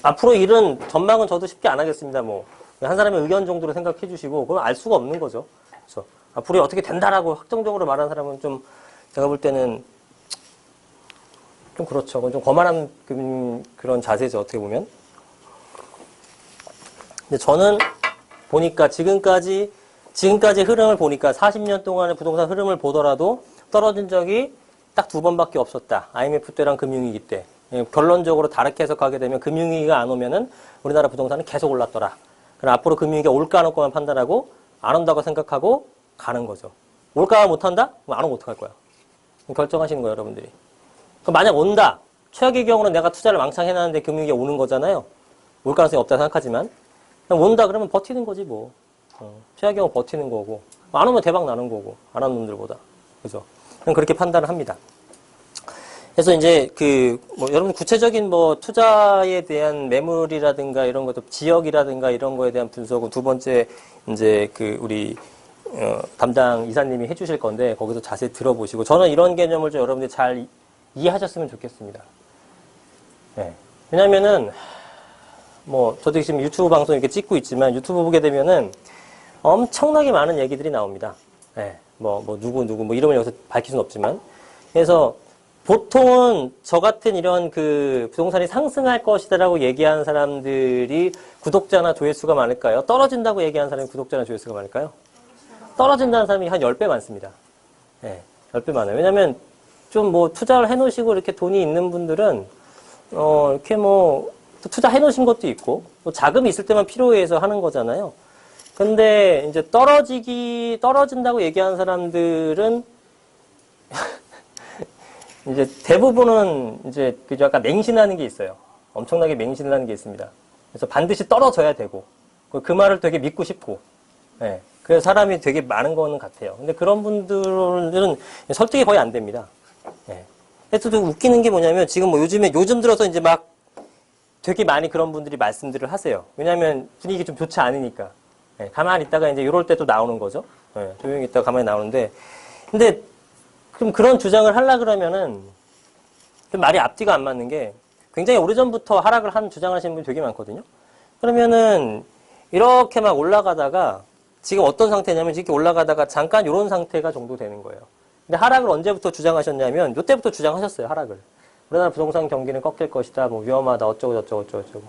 앞으로 일은 전망은 저도 쉽게 안 하겠습니다. 뭐 한 사람의 의견 정도로 생각해 주시고 그건 알 수가 없는 거죠. 그래서 앞으로 어떻게 된다라고 확정적으로 말하는 사람은 좀 제가 볼 때는 좀 그렇죠. 그건 좀 거만한 그런 자세죠. 어떻게 보면. 근데 저는 보니까 지금까지 흐름을 보니까 40년 동안의 부동산 흐름을 보더라도 떨어진 적이 딱 2번밖에 없었다. IMF 때랑 금융위기 때. 결론적으로 다르게 해석하게 되면 금융위기가 안 오면은 우리나라 부동산은 계속 올랐더라. 그럼 앞으로 금융위기가 올까 안 올까만 판단하고 안 온다고 생각하고 가는 거죠. 올까 못 한다? 그럼 안 오면 어떡할 거야? 결정하시는 거예요, 여러분들이. 그럼 만약 온다. 최악의 경우는 내가 투자를 왕창 해놨는데 금융위기가 오는 거잖아요. 올 가능성이 없다고 생각하지만. 그럼 온다 그러면 버티는 거지 뭐. 최악의 경우 버티는 거고. 안 오면 대박 나는 거고. 안 하는 놈들보다. 그죠? 그럼 그렇게 판단을 합니다. 그래서 이제 여러분 구체적인 투자에 대한 매물이라든가 이런 것도 지역이라든가 이런 거에 대한 분석은 두 번째 이제 우리 담당 이사님이 해주실 건데 거기서 자세히 들어보시고 저는 이런 개념을 좀 여러분들이 잘 이해하셨으면 좋겠습니다. 왜냐면은 저도 지금 유튜브 방송 이렇게 찍고 있지만 유튜브 보게 되면은 엄청나게 많은 얘기들이 나옵니다. 누구 이름을 여기서 밝힐 수는 없지만. 그래서 보통은 저 같은 이런 부동산이 상승할 것이다라고 얘기하는 사람들이 구독자나 조회수가 많을까요? 떨어진다고 얘기하는 사람이 구독자나 조회수가 많을까요? 떨어진다는 사람이 한 10배 많습니다. 10배 많아요. 왜냐면 좀 투자를 해놓으시고 이렇게 돈이 있는 분들은, 이렇게 또 투자해 놓으신 것도 있고, 또 자금이 있을 때만 필요해서 하는 거잖아요. 근데 이제 떨어진다고 얘기하는 사람들은 이제 대부분은 이제 그 약간 맹신하는 게 있어요. 엄청나게 맹신을 하는 게 있습니다. 그래서 반드시 떨어져야 되고, 그 말을 되게 믿고 싶고, 예. 그래서 사람이 되게 많은 거는 같아요. 근데 그런 분들은 설득이 거의 안 됩니다. 예. 또 웃기는 게 뭐냐면 지금 뭐 요즘 들어서 이제 막 되게 많이 그런 분들이 말씀들을 하세요. 왜냐하면 분위기 좀 좋지 않으니까. 예. 가만히 있다가 이제 이럴 때 또 나오는 거죠. 예. 조용히 있다가 가만히 나오는데, 근데 그럼 그런 주장을 하려 그러면은 좀 말이 앞뒤가 안 맞는 게 굉장히 오래전부터 하락을 한 주장을 하시는 분이 되게 많거든요. 그러면은 이렇게 막 올라가다가 지금 어떤 상태냐면 이렇게 올라가다가 잠깐 이런 상태가 정도 되는 거예요. 근데 하락을 언제부터 주장하셨냐면 이때부터 주장하셨어요. 하락을. 우리나라 부동산 경기는 꺾일 것이다. 뭐 위험하다. 어쩌고 저쩌고 어쩌고.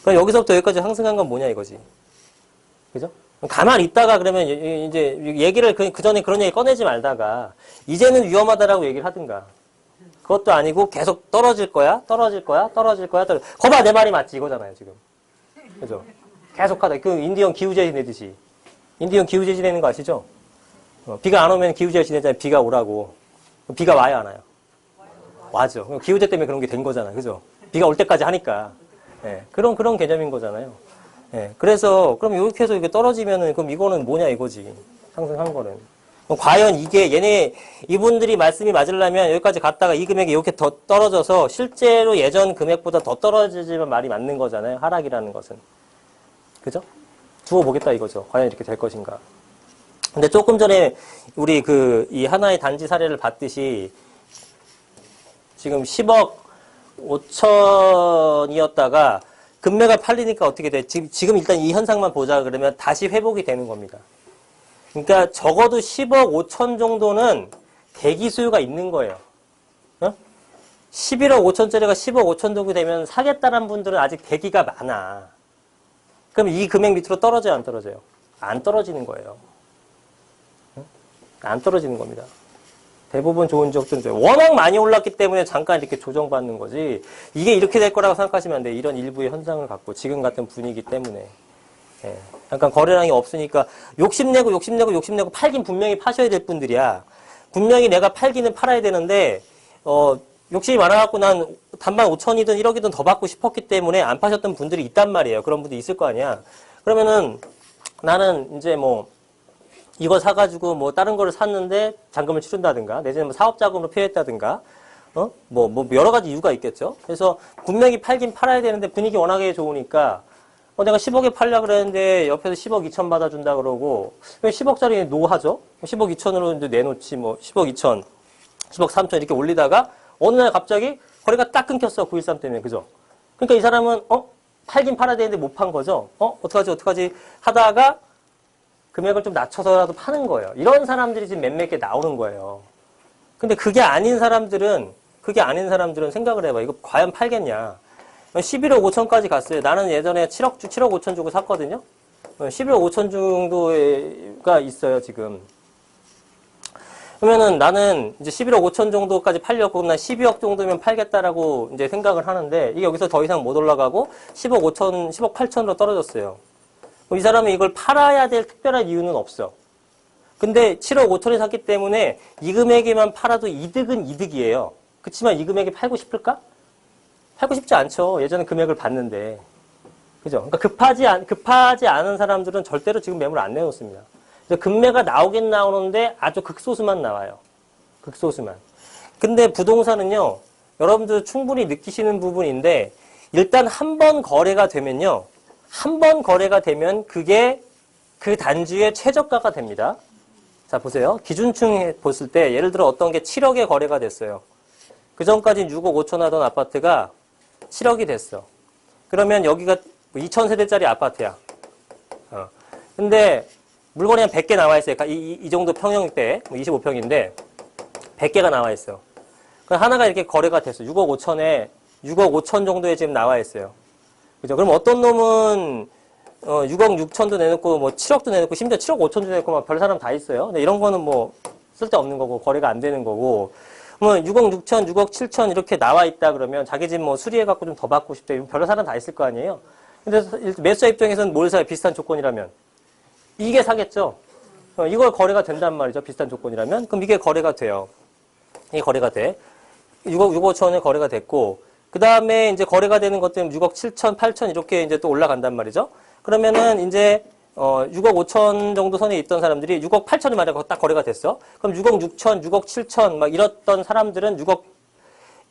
그럼 여기서부터 여기까지 상승한 건 뭐냐 이거지. 그죠? 가만히 있다가 그러면 이제 얘기를 그 전에 그런 얘기 꺼내지 말다가 이제는 위험하다라고 얘기를 하든가. 그것도 아니고 계속 떨어질 거야. 거봐 내 말이 맞지 이거잖아요 지금. 그죠? 계속하다. 그 인디언 기후제 지내듯이. 인디언 기후제 지내는 거 아시죠? 비가 안 오면 기후제 지내잖아요. 비가 오라고. 비가 와요, 안 와요? 와죠. 기후제 때문에 그런 게 된 거잖아요. 그죠? 비가 올 때까지 하니까. 예, 그런 개념인 거잖아요. 예, 그래서, 그럼 이렇게 해서 이게 떨어지면은, 그럼 이거는 뭐냐 이거지. 상승한 거는. 그럼 과연 이게 이분들이 말씀이 맞으려면 여기까지 갔다가 이 금액이 이렇게 더 떨어져서 실제로 예전 금액보다 더 떨어지지만 말이 맞는 거잖아요. 하락이라는 것은. 그죠? 두고 보겠다 이거죠. 과연 이렇게 될 것인가. 근데 조금 전에 우리 이 하나의 단지 사례를 봤듯이 지금 10억 5천이었다가 금매가 팔리니까 어떻게 돼? 지금 일단 이 현상만 보자 그러면 다시 회복이 되는 겁니다. 그러니까 적어도 10억 5천 정도는 대기 수요가 있는 거예요. 11억 5천짜리가 10억 5천 정도 되면 사겠다는 분들은 아직 대기가 많아. 그럼 이 금액 밑으로 떨어져요, 안 떨어져요? 안 떨어지는 거예요. 안 떨어지는 겁니다. 대부분 좋은 지역들은 워낙 많이 올랐기 때문에 잠깐 이렇게 조정받는 거지. 이게 이렇게 될 거라고 생각하시면 안 돼요. 이런 일부의 현상을 갖고 지금 같은 분위기 때문에. 예. 약간 거래량이 없으니까 욕심내고 팔긴 분명히 파셔야 될 분들이야. 분명히 내가 팔기는 팔아야 되는데 욕심이 많아갖고 난 단만 5천이든 1억이든 더 받고 싶었기 때문에 안 파셨던 분들이 있단 말이에요. 그런 분들이 있을 거 아니야. 그러면은 나는 이제 뭐 이거 사가지고 뭐 다른 거를 샀는데 잔금을 치른다든가 내지는 뭐 사업 자금으로 피했다든가 뭐 여러 가지 이유가 있겠죠. 그래서 분명히 팔긴 팔아야 되는데 분위기 워낙에 좋으니까 내가 10억에 팔려고 그랬는데 옆에서 10억 2천 받아준다 그러고 10억짜리 노하죠. 10억 2천으로 이제 내놓지 뭐 10억 2천, 10억 3천 이렇게 올리다가 어느 날 갑자기 거래가 딱 끊겼어. 9.13 때문에. 그죠? 그러니까 이 사람은 팔긴 팔아야 되는데 못 판 거죠. 어떡하지 하다가 금액을 좀 낮춰서라도 파는 거예요. 이런 사람들이 지금 몇몇 개 나오는 거예요. 근데 그게 아닌 사람들은 생각을 해봐. 이거 과연 팔겠냐. 11억 5천까지 갔어요. 나는 예전에 7억 5천 주고 샀거든요. 11억 5천 정도가 있어요, 지금. 그러면은 나는 이제 11억 5천 정도까지 팔렸고, 그럼 난 12억 정도면 팔겠다라고 이제 생각을 하는데, 이게 여기서 더 이상 못 올라가고, 10억 5천, 10억 8천으로 떨어졌어요. 그럼 이 사람은 이걸 팔아야 될 특별한 이유는 없어. 근데 7억 5천에 샀기 때문에 이 금액에만 팔아도 이득은 이득이에요. 그렇지만 이 금액에 팔고 싶을까? 팔고 싶지 않죠. 예전에 금액을 봤는데. 그죠? 그러니까 급하지 않은 사람들은 절대로 지금 매물 안 내놓습니다. 그래서 금매가 나오긴 나오는데 아주 극소수만 나와요. 극소수만. 근데 부동산은요, 여러분들 충분히 느끼시는 부분인데, 일단 한 번 거래가 되면요, 그게 그 단지의 최저가가 됩니다. 자, 보세요. 기준층 봤을 때, 예를 들어 어떤 게 7억에 거래가 됐어요. 그 전까지는 6억 5천 하던 아파트가 7억이 됐어. 그러면 여기가 2,000세대짜리 아파트야. 근데 물건이 한 100개 나와 있어요. 이 정도 평형대, 25평인데 100개가 나와 있어. 그럼 하나가 이렇게 거래가 됐어. 6억 5천 정도에 지금 나와 있어요. 그죠? 그럼 어떤 놈은 6억 6천도 내놓고 뭐 7억도 내놓고 심지어 7억 5천도 내놓고 막 별 사람 다 있어요. 근데 이런 거는 뭐 쓸데없는 거고 거래가 안 되는 거고, 뭐 6억 6천, 6억 7천 이렇게 나와 있다 그러면 자기 집 뭐 수리해갖고 좀 더 받고 싶다. 이런 별로 사람 다 있을 거 아니에요. 근데 매수자 입장에서는 뭘 사요? 비슷한 조건이라면. 이게 사겠죠. 이걸 거래가 된단 말이죠. 비슷한 조건이라면. 그럼 이게 거래가 돼요. 이게 거래가 돼. 6억 5천에 거래가 됐고, 그 다음에 이제 거래가 되는 것들은 6억 7천, 8천 이렇게 이제 또 올라간단 말이죠. 그러면은 이제 6억 5천 정도 선에 있던 사람들이 6억 8천이 만약에 딱 거래가 됐어. 그럼 6억 6천, 6억 7천 막 이랬던 사람들은 6억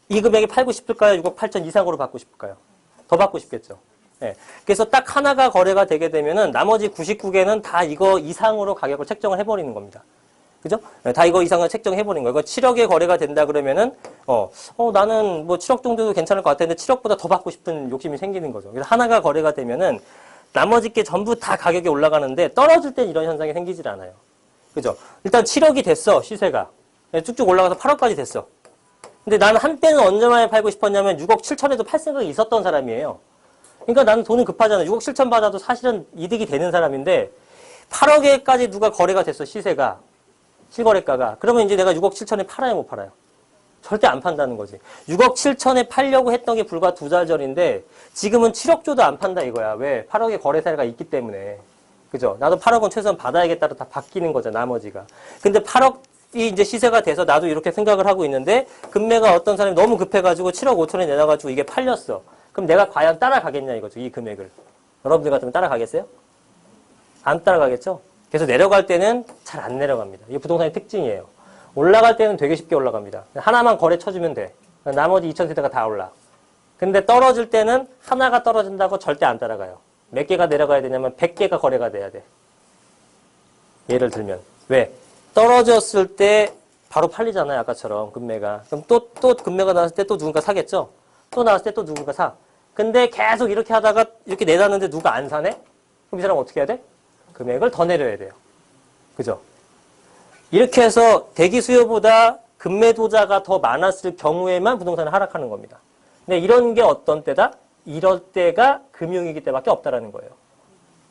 이 금액에 팔고 싶을까요? 6억 8천 이상으로 받고 싶을까요? 더 받고 싶겠죠. 예. 그래서 딱 하나가 거래가 되게 되면은 나머지 99개는 다 이거 이상으로 가격을 책정을 해버리는 겁니다. 그죠? 다 이거 이상을 책정해버린 거예요. 이거 7억에 거래가 된다 그러면은, 나는 뭐 7억 정도도 괜찮을 것 같았는데 7억보다 더 받고 싶은 욕심이 생기는 거죠. 그래서 하나가 거래가 되면은 나머지 게 전부 다 가격이 올라가는데 떨어질 땐 이런 현상이 생기질 않아요. 그죠? 일단 7억이 됐어, 시세가. 쭉쭉 올라가서 8억까지 됐어. 근데 나는 한때는 언제만에 팔고 싶었냐면 6억 7천에도 팔 생각이 있었던 사람이에요. 그러니까 나는 돈은 급하잖아. 6억 7천 받아도 사실은 이득이 되는 사람인데 8억에까지 누가 거래가 됐어, 시세가. 실거래가가. 그러면 이제 내가 6억 7천에 팔아요, 못 팔아요? 절대 안 판다는 거지. 6억 7천에 팔려고 했던 게 불과 2달 전인데 지금은 7억 줘도 안 판다 이거야. 왜? 8억의 거래세가 있기 때문에. 그죠? 나도 8억은 최소한 받아야겠다로 다 바뀌는 거죠, 나머지가. 근데 8억이 이제 시세가 돼서 나도 이렇게 생각을 하고 있는데 금매가 어떤 사람이 너무 급해가지고 7억 5천에 내놔가지고 이게 팔렸어. 그럼 내가 과연 따라가겠냐 이거죠, 이 금액을. 여러분들 같으면 따라가겠어요? 안 따라가겠죠? 그래서 내려갈 때는 잘 안 내려갑니다. 이게 부동산의 특징이에요. 올라갈 때는 되게 쉽게 올라갑니다. 하나만 거래 쳐주면 돼. 나머지 2,000세대가 다 올라. 근데 떨어질 때는 하나가 떨어진다고 절대 안 따라가요. 몇 개가 내려가야 되냐면 100개가 거래가 돼야 돼. 예를 들면. 왜? 떨어졌을 때 바로 팔리잖아요. 아까처럼 금매가. 그럼 또 금매가 나왔을 때 또 누군가 사겠죠? 또 나왔을 때 또 누군가 사. 근데 계속 이렇게 하다가 이렇게 내놨는데 누가 안 사네? 그럼 이 사람 어떻게 해야 돼? 금액을 더 내려야 돼요. 그죠? 이렇게 해서 대기 수요보다 금매도자가 더 많았을 경우에만 부동산은 하락하는 겁니다. 근데 이런 게 어떤 때다? 이럴 때가 금융위기 때밖에 없다라는 거예요.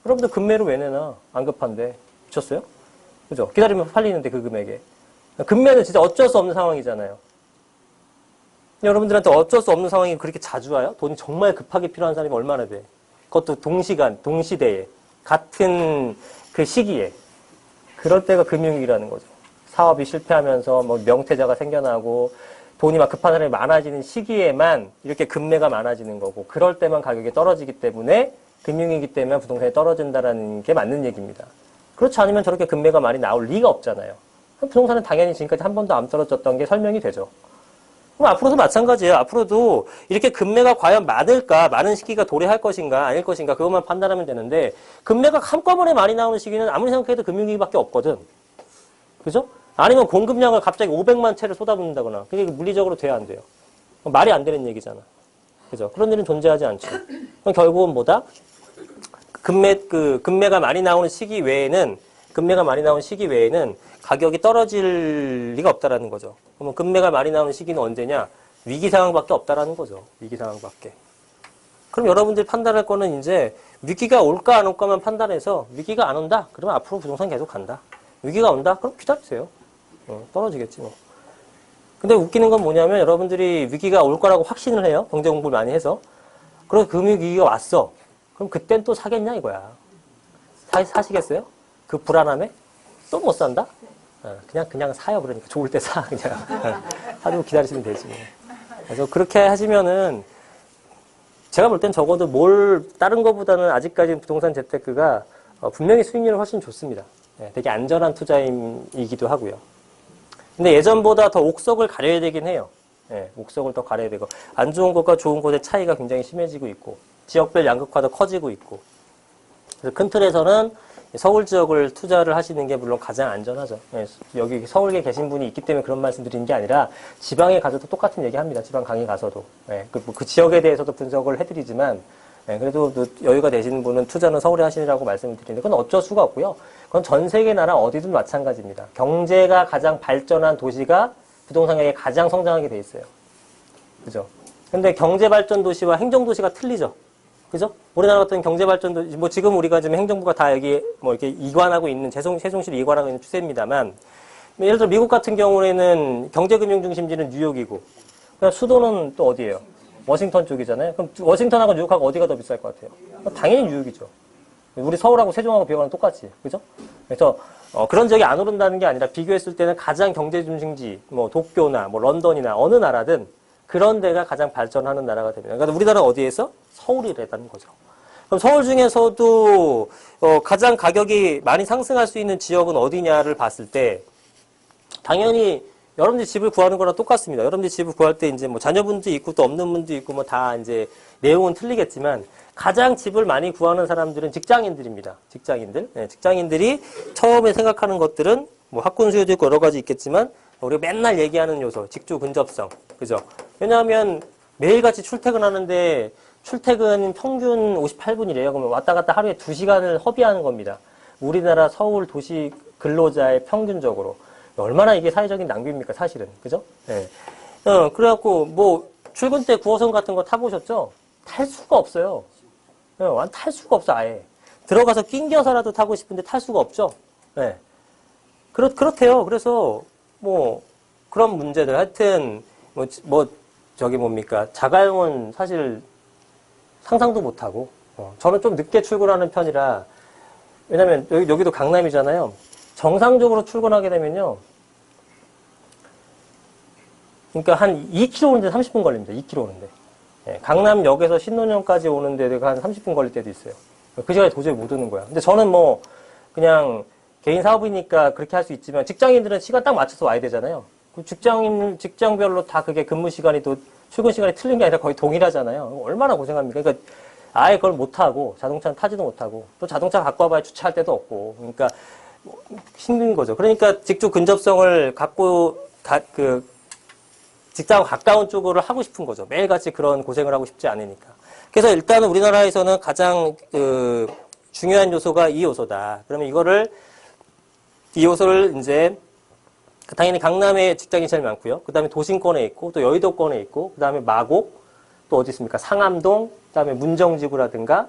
여러분들 금매를 왜 내나? 안 급한데. 미쳤어요? 그죠? 기다리면 팔리는데 그 금액에. 금매는 진짜 어쩔 수 없는 상황이잖아요. 여러분들한테 어쩔 수 없는 상황이 그렇게 자주 와요? 돈이 정말 급하게 필요한 사람이 얼마나 돼? 그것도 동시대에. 같은 그 시기에. 그럴 때가 금융위기라는 거죠. 사업이 실패하면서 뭐 명태자가 생겨나고 돈이 막 급한 사람이 많아지는 시기에만 이렇게 금매가 많아지는 거고 그럴 때만 가격이 떨어지기 때문에 금융위기 때문에 부동산이 떨어진다는 게 맞는 얘기입니다. 그렇지 않으면 저렇게 금매가 많이 나올 리가 없잖아요. 부동산은 당연히 지금까지 한 번도 안 떨어졌던 게 설명이 되죠. 그럼 앞으로도 마찬가지예요. 앞으로도 이렇게 금매가 과연 많을까, 많은 시기가 도래할 것인가, 아닐 것인가, 그것만 판단하면 되는데, 금매가 한꺼번에 많이 나오는 시기는 아무리 생각해도 금융위기밖에 없거든. 그죠? 아니면 공급량을 갑자기 500만 채를 쏟아붓는다거나, 그게 물리적으로 돼야 안 돼요. 말이 안 되는 얘기잖아. 그죠? 그런 일은 존재하지 않죠. 그럼 결국은 뭐다? 금매가 많이 나오는 시기 외에는 가격이 떨어질 리가 없다라는 거죠. 그러면 금매가 많이 나오는 시기는 언제냐? 위기 상황밖에 없다라는 거죠. 위기 상황밖에. 그럼 여러분들이 판단할 거는 이제 위기가 올까 안 올까만 판단해서 위기가 안 온다? 그러면 앞으로 부동산 계속 간다. 위기가 온다? 그럼 기다리세요. 떨어지겠지 뭐. 근데 웃기는 건 뭐냐면 여러분들이 위기가 올 거라고 확신을 해요. 경제 공부를 많이 해서. 그래서 금융위기가 왔어. 그럼 그땐 또 사겠냐 이거야. 사시겠어요? 그 불안함에? 또 못 산다? 그냥 사요. 그러니까 좋을 때 사. 그냥 하루 기다리시면 되지. 그래서 그렇게 하시면은 제가 볼 땐 적어도 다른 것보다는 아직까지 부동산 재테크가 분명히 수익률은 훨씬 좋습니다. 되게 안전한 투자이기도 하고요. 근데 예전보다 더 옥석을 가려야 되긴 해요. 옥석을 더 가려야 되고 안 좋은 곳과 좋은 곳의 차이가 굉장히 심해지고 있고 지역별 양극화도 커지고 있고 그래서 큰 틀에서는 서울 지역을 투자를 하시는 게 물론 가장 안전하죠. 여기 서울에 계신 분이 있기 때문에 그런 말씀 드리는 게 아니라 지방에 가서도 똑같은 얘기 합니다. 지방 강의 가서도. 그 지역에 대해서도 분석을 해드리지만 그래도 여유가 되시는 분은 투자는 서울에 하시라고 말씀을 드리는데 그건 어쩔 수가 없고요. 그건 전 세계 나라 어디든 마찬가지입니다. 경제가 가장 발전한 도시가 부동산 가격이 가장 성장하게 돼 있어요. 그죠? 근데 경제 발전 도시와 행정 도시가 틀리죠. 그죠? 우리나라 같은 경제 발전도, 뭐 지금 우리가 지금 행정부가 다 여기 뭐 이렇게 이관하고 있는, 세종시를 이관하고 있는 추세입니다만, 예를 들어 미국 같은 경우에는 경제금융 중심지는 뉴욕이고, 그냥 수도는 또 어디예요? 워싱턴 쪽이잖아요. 그럼 워싱턴하고 뉴욕하고 어디가 더 비쌀 것 같아요? 당연히 뉴욕이죠. 우리 서울하고 세종하고 비교하면 똑같지, 그죠? 그래서 그런 지역이 안 오른다는 게 아니라 비교했을 때는 가장 경제 중심지, 뭐 도쿄나 뭐 런던이나 어느 나라든 그런 데가 가장 발전하는 나라가 됩니다. 그러니까 우리나라는 어디에서? 서울이라는 거죠. 그럼 서울 중에서도 가장 가격이 많이 상승할 수 있는 지역은 어디냐를 봤을 때 당연히 여러분들이 집을 구하는 거랑 똑같습니다. 여러분들이 집을 구할 때 이제 뭐 자녀분도 있고 또 없는 분도 있고 뭐 다 이제 내용은 틀리겠지만 가장 집을 많이 구하는 사람들은 직장인들입니다. 직장인들. 네, 직장인들이 처음에 생각하는 것들은 뭐 학군 수요도 있고 여러 가지 있겠지만 우리가 맨날 얘기하는 요소, 직주 근접성. 그죠? 왜냐하면 매일같이 출퇴근하는데 출퇴근 평균 58분이래요. 그러면 왔다 갔다 하루에 2시간을 허비하는 겁니다. 우리나라 서울 도시 근로자의 평균적으로. 얼마나 이게 사회적인 낭비입니까, 사실은. 그죠? 예. 그래갖고, 뭐, 출근 때 9호선 같은 거 타보셨죠? 탈 수가 없어요. 탈 수가 없어, 아예. 들어가서 낑겨서라도 타고 싶은데 탈 수가 없죠? 예. 그렇대요. 그래서, 뭐, 그런 문제들. 하여튼, 저기 뭡니까. 자가용은 사실 상상도 못하고, 저는 좀 늦게 출근하는 편이라, 왜냐면 여기도 강남이잖아요. 정상적으로 출근하게 되면요. 그러니까 한 2km 오는데 30분 걸립니다. 2km 오는데. 예, 강남역에서 신논현까지 오는데 내가 한 30분 걸릴 때도 있어요. 그 시간에 도저히 못 오는 거야. 근데 저는 뭐 그냥 개인 사업이니까 그렇게 할 수 있지만 직장인들은 시간 딱 맞춰서 와야 되잖아요. 그 직장별로 다 그게 근무 시간이 또 출근 시간이 틀린 게 아니라 거의 동일하잖아요. 얼마나 고생합니까? 그러니까 아예 그걸 못하고 자동차는 타지도 못하고 또 자동차 갖고 와봐야 주차할 데도 없고 그러니까 힘든 거죠. 그러니까 직주 근접성을 갖고 직장과 가까운 쪽으로 하고 싶은 거죠. 매일같이 그런 고생을 하고 싶지 않으니까. 그래서 일단은 우리나라에서는 가장 중요한 요소가 이 요소다. 그러면 이 요소를 이제 당연히 강남에 직장이 제일 많고요. 그 다음에 도심권에 있고 또 여의도권에 있고 그 다음에 마곡 또 어디 있습니까? 상암동 그 다음에 문정지구라든가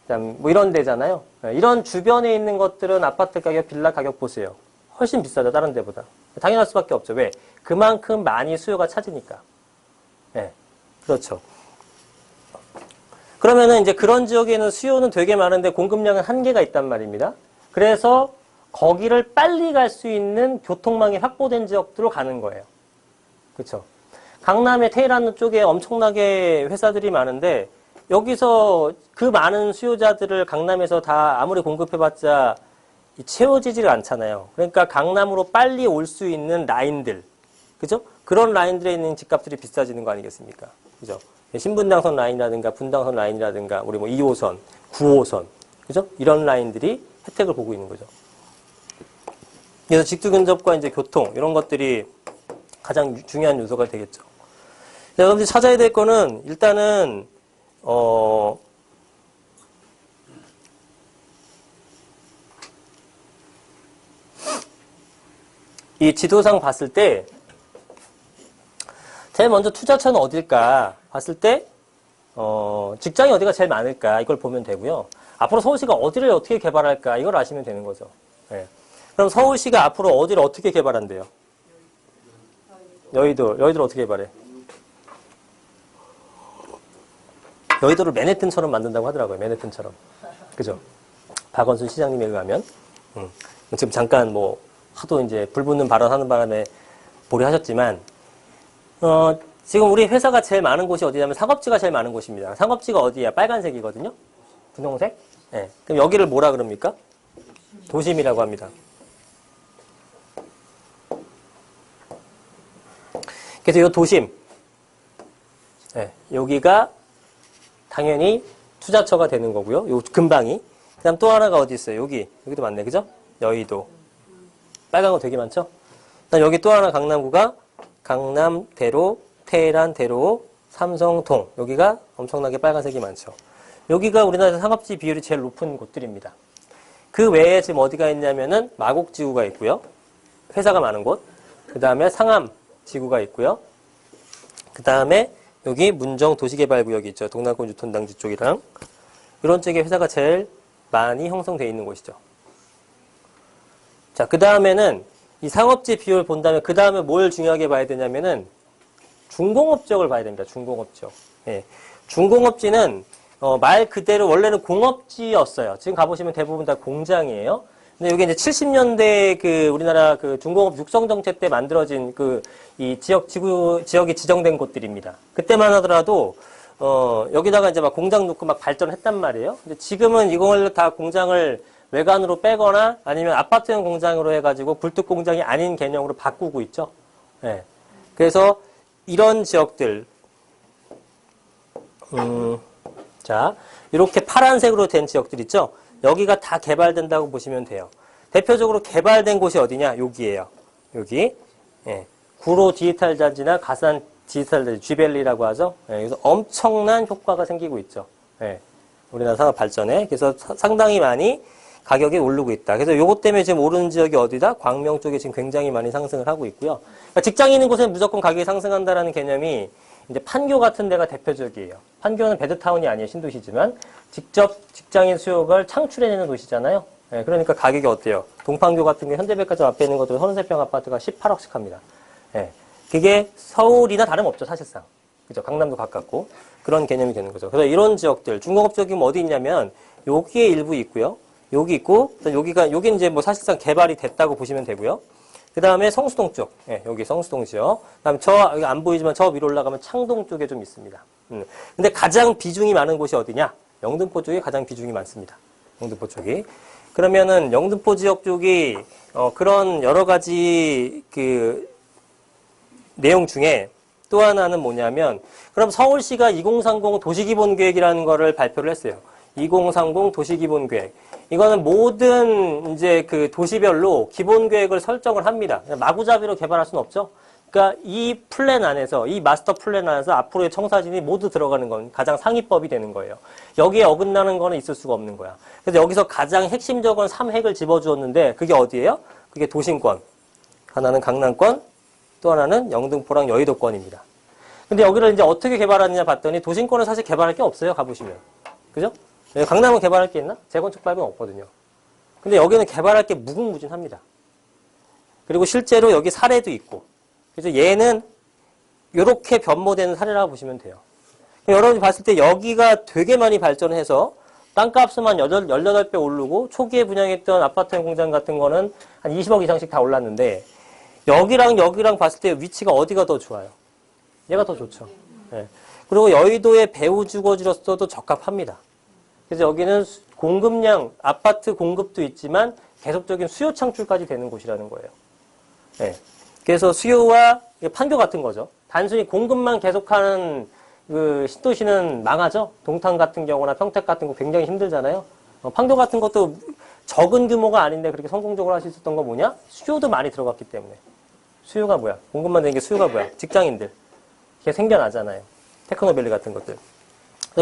그다음 뭐 이런 데잖아요. 이런 주변에 있는 것들은 아파트 가격, 빌라 가격 보세요. 훨씬 비싸죠. 다른 데보다. 당연할 수밖에 없죠. 왜? 그만큼 많이 수요가 차지니까. 네, 그렇죠. 그러면은 이제 그런 지역에는 수요는 되게 많은데 공급량은 한계가 있단 말입니다. 그래서 거기를 빨리 갈 수 있는 교통망이 확보된 지역들로 가는 거예요. 그렇죠. 강남의 테헤란 쪽에 엄청나게 회사들이 많은데 여기서 그 많은 수요자들을 강남에서 다 아무리 공급해봤자 채워지지가 않잖아요. 그러니까 강남으로 빨리 올 수 있는 라인들, 그죠? 그런 라인들에 있는 집값들이 비싸지는 거 아니겠습니까? 그죠? 신분당선 라인이라든가 분당선 라인이라든가 우리 뭐 2호선, 9호선, 그죠? 이런 라인들이 혜택을 보고 있는 거죠. 그래서 직주 근접과 이제 교통 이런 것들이 가장 중요한 요소가 되겠죠. 여러분들이 찾아야 될 거는 일단은 이 지도상 봤을 때 제일 먼저 투자처는 어딜까 봤을 때 직장이 어디가 제일 많을까 이걸 보면 되고요. 앞으로 서울시가 어디를 어떻게 개발할까 이걸 아시면 되는 거죠. 네. 그럼 서울시가 앞으로 어디를 어떻게 개발한대요? 여의도를 어떻게 개발해? 여의도를 맨해튼처럼 만든다고 하더라고요. 맨해튼처럼. 그죠? 박원순 시장님에 의하면. 지금 잠깐 뭐 하도 이제 불붙는 발언하는 바람에 보류하셨지만 지금 우리 회사가 제일 많은 곳이 어디냐면 상업지가 제일 많은 곳입니다. 상업지가 어디야? 빨간색이거든요. 분홍색. 네. 그럼 여기를 뭐라 그럽니까? 도심이라고 합니다. 그래서 이 도심, 네. 여기가 당연히 투자처가 되는 거고요. 요 근방이. 그 다음 또 하나가 어디 있어요? 여기도 많네. 그죠? 여의도. 빨간 거 되게 많죠? 그다음 여기 또 하나 강남구가 강남, 대로, 테헤란, 대로, 삼성동. 여기가 엄청나게 빨간색이 많죠. 여기가 우리나라에서 상업지 비율이 제일 높은 곳들입니다. 그 외에 지금 어디가 있냐면은 마곡지구가 있고요. 회사가 많은 곳. 그 다음에 상암지구가 있고요. 그 다음에 여기 문정 도시개발구역이 있죠. 동남권 유턴당지 쪽이랑. 이런 쪽에 회사가 제일 많이 형성되어 있는 곳이죠. 자, 그 다음에는 이 상업지 비율 본다면 그 다음에 뭘 중요하게 봐야 되냐면은 중공업지역을 봐야 됩니다. 중공업지역. 예. 중공업지는 말 그대로 원래는 공업지였어요. 지금 가보시면 대부분 다 공장이에요. 근데 이게 이제 70년대 그 우리나라 그 중공업 육성 정책 때 만들어진 그 이 지역이 지정된 곳들입니다. 그때만 하더라도 여기다가 이제 막 공장 놓고 막 발전했단 말이에요. 근데 지금은 이걸 다 공장을 외관으로 빼거나 아니면 아파트형 공장으로 해가지고 굴뚝 공장이 아닌 개념으로 바꾸고 있죠. 예. 그래서 이런 지역들, 자, 이렇게 파란색으로 된 지역들 있죠? 여기가 다 개발된다고 보시면 돼요. 대표적으로 개발된 곳이 어디냐? 여기예요. 여기. 예. 구로 디지털 단지나 가산 디지털 단지, G밸리라고 하죠. 예. 그래서 엄청난 효과가 생기고 있죠. 예. 우리나라 산업 발전에. 그래서 상당히 많이 가격이 오르고 있다. 그래서 요것 때문에 지금 오르는 지역이 어디다? 광명 쪽에 지금 굉장히 많이 상승을 하고 있고요. 그러니까 직장이 있는 곳에는 무조건 가격이 상승한다라는 개념이 이제 판교 같은 데가 대표적이에요. 판교는 베드타운이 아니에요. 신도시지만 직접 직장인 수요를 창출해내는 도시잖아요. 네, 그러니까 가격이 어때요? 동판교 같은 게 현대백화점 앞에 있는 것도 33평 아파트가 18억씩 합니다. 네, 그게 서울이나 다름없죠. 사실상. 그죠? 강남도 가깝고 그런 개념이 되는 거죠. 그래서 이런 지역들 중공업 지역이 뭐 어디 있냐면 여기에 일부 있고요. 여기 있고 여기 이제 뭐 사실상 개발이 됐다고 보시면 되고요. 그 다음에 성수동 쪽, 예, 여기 성수동 지역. 그 다음에 여기 안 보이지만 저 위로 올라가면 창동 쪽에 좀 있습니다. 근데 가장 비중이 많은 곳이 어디냐? 영등포 쪽이 가장 비중이 많습니다. 영등포 쪽이. 그러면은 영등포 지역 쪽이 그런 여러 가지 그 내용 중에 또 하나는 뭐냐면 그럼 서울시가 2030 도시기본계획이라는 거를 발표를 했어요. 2030 도시기본계획. 이거는 모든 이제 그 도시별로 기본계획을 설정을 합니다. 마구잡이로 개발할 수는 없죠. 그러니까 이 플랜 안에서, 이 마스터 플랜 안에서 앞으로의 청사진이 모두 들어가는 건 가장 상위법이 되는 거예요. 여기에 어긋나는 거는 있을 수가 없는 거야. 그래서 여기서 가장 핵심적인 3핵을 집어주었는데 그게 어디예요? 그게 도심권. 하나는 강남권, 또 하나는 영등포랑 여의도권입니다. 근데 여기를 이제 어떻게 개발하느냐 봤더니 도심권은 사실 개발할 게 없어요. 가보시면. 그죠? 강남은 개발할 게 있나? 재건축 발은 없거든요. 근데 여기는 개발할 게 무궁무진합니다. 그리고 실제로 여기 사례도 있고. 그래서 얘는 이렇게 변모되는 사례라고 보시면 돼요. 여러분이 봤을 때 여기가 되게 많이 발전해서 땅값은 한 18배 오르고 초기에 분양했던 아파트형 공장 같은 거는 한 20억 이상씩 다 올랐는데 여기랑 봤을 때 위치가 어디가 더 좋아요? 얘가 더 좋죠. 네. 그리고 여의도의 배후 주거지로서도 적합합니다. 그래서 여기는 공급량, 아파트 공급도 있지만 계속적인 수요 창출까지 되는 곳이라는 거예요. 네. 그래서 수요와 판교 같은 거죠. 단순히 공급만 계속하는 그 신도시는 망하죠. 동탄 같은 경우나 평택 같은 거 굉장히 힘들잖아요. 판교 같은 것도 적은 규모가 아닌데 그렇게 성공적으로 할 수 있었던 건 뭐냐? 수요도 많이 들어갔기 때문에. 수요가 뭐야? 공급만 되는 게 수요가 뭐야? 직장인들. 이게 생겨나잖아요. 테크노밸리 같은 것들.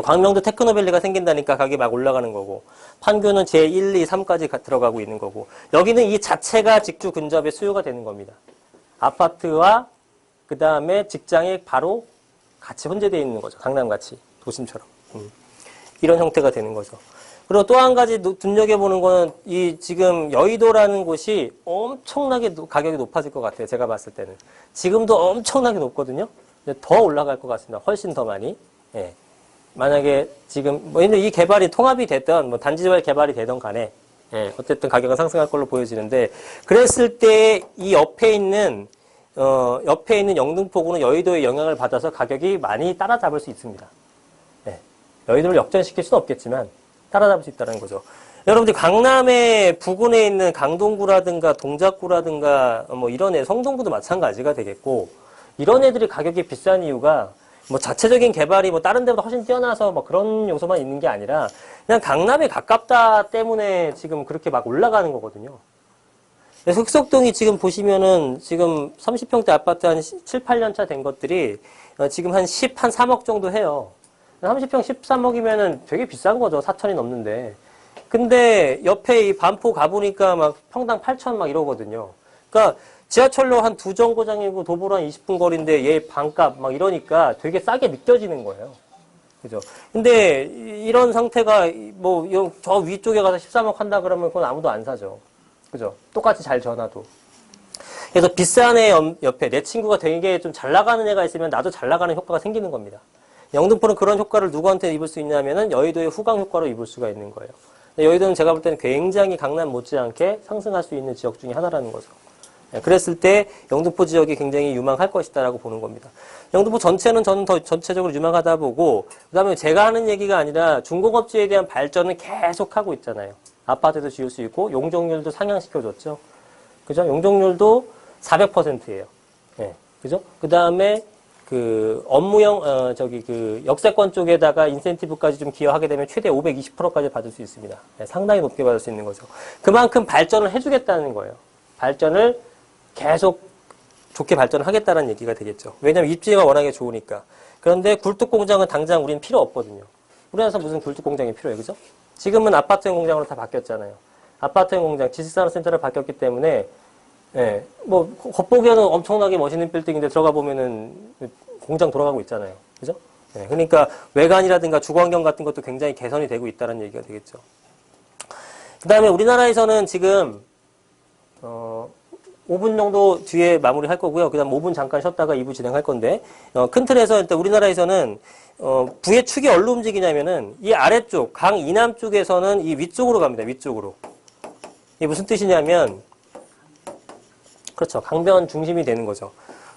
광명도 테크노밸리가 생긴다니까 가격이 막 올라가는 거고 판교는 제1, 2, 3까지 들어가고 있는 거고 여기는 이 자체가 직주 근접의 수요가 되는 겁니다. 아파트와 그 다음에 직장이 바로 같이 혼재되어 있는 거죠. 강남같이 도심처럼 이런 형태가 되는 거죠. 그리고 또 한 가지 눈여겨보는 거는 이 지금 여의도라는 곳이 엄청나게 가격이 높아질 것 같아요. 제가 봤을 때는 지금도 엄청나게 높거든요. 근데 더 올라갈 것 같습니다. 훨씬 더 많이. 예. 만약에 지금 뭐 이 개발이 통합이 됐던 뭐 단지발 개발이 되던 간에 예, 어쨌든 가격은 상승할 걸로 보여지는데 그랬을 때 이 옆에 있는 영등포구는 여의도의 영향을 받아서 가격이 많이 따라잡을 수 있습니다. 예, 여의도를 역전시킬 수는 없겠지만 따라잡을 수 있다는 거죠. 여러분들 강남의 부근에 있는 강동구라든가 동작구라든가 뭐 이런 성동구도 마찬가지가 되겠고 이런 애들이 가격이 비싼 이유가 뭐 자체적인 개발이 뭐 다른 데보다 훨씬 뛰어나서 뭐 그런 요소만 있는 게 아니라 그냥 강남에 가깝다 때문에 지금 그렇게 막 올라가는 거거든요. 그래서 흑석동이 지금 보시면은 지금 30평대 아파트 한 7, 8년 차 된 것들이 지금 한 3억 정도 해요. 30평 13억이면은 되게 비싼 거죠. 4천이 넘는데. 근데 옆에 이 반포 가보니까 막 평당 8천 막 이러거든요. 그러니까 지하철로 한 2정거장이고 도보로 한 20분 거리인데 얘 반값 막 이러니까 되게 싸게 느껴지는 거예요. 그죠? 근데 이런 상태가 뭐 저 위쪽에 가서 13억 한다 그러면 그건 아무도 안 사죠. 그죠? 똑같이 잘 전화도. 그래서 비싼 애 옆에 내 친구가 되게 좀 잘 나가는 애가 있으면 나도 잘 나가는 효과가 생기는 겁니다. 영등포는 그런 효과를 누구한테 입을 수 있냐면은 여의도의 후광 효과로 입을 수가 있는 거예요. 여의도는 제가 볼 때는 굉장히 강남 못지않게 상승할 수 있는 지역 중에 하나라는 거죠. 그랬을 때 영등포 지역이 굉장히 유망할 것이다라고 보는 겁니다. 영등포 전체는 저는 더 전체적으로 유망하다 보고, 그 다음에 제가 하는 얘기가 아니라 중공업지에 대한 발전은 계속 하고 있잖아요. 아파트도 지을 수 있고, 용적률도 상향시켜줬죠. 그죠? 용적률도 400%예요. 예. 그죠? 그 다음에 그 업무형, 그 역세권 쪽에다가 인센티브까지 좀 기여하게 되면 최대 520%까지 받을 수 있습니다. 예, 상당히 높게 받을 수 있는 거죠. 그만큼 발전을 해주겠다는 거예요. 발전을 계속 좋게 발전하겠다는 얘기가 되겠죠. 왜냐하면 입지가 워낙에 좋으니까. 그런데 굴뚝공장은 당장 우리는 필요 없거든요. 우리나라에서 무슨 굴뚝공장이 필요해요. 그죠? 지금은 아파트형 공장으로 다 바뀌었잖아요. 아파트형 공장, 지식산업센터로 바뀌었기 때문에 예, 뭐 겉보기에는 엄청나게 멋있는 빌딩인데 들어가 보면은 공장 돌아가고 있잖아요. 그죠? 예, 그러니까 외관이라든가 주거환경 같은 것도 굉장히 개선이 되고 있다는 얘기가 되겠죠. 그 다음에 우리나라에서는 지금 5분 정도 뒤에 마무리할 거고요. 그 다음 5분 잠깐 쉬었다가 2부 진행할 건데, 큰 틀에서 일단 우리나라에서는, 부의 축이 어디로 움직이냐면은, 이 아래쪽, 강 이남 쪽에서는 이 위쪽으로 갑니다. 위쪽으로. 이게 무슨 뜻이냐면, 그렇죠. 강변 중심이 되는 거죠.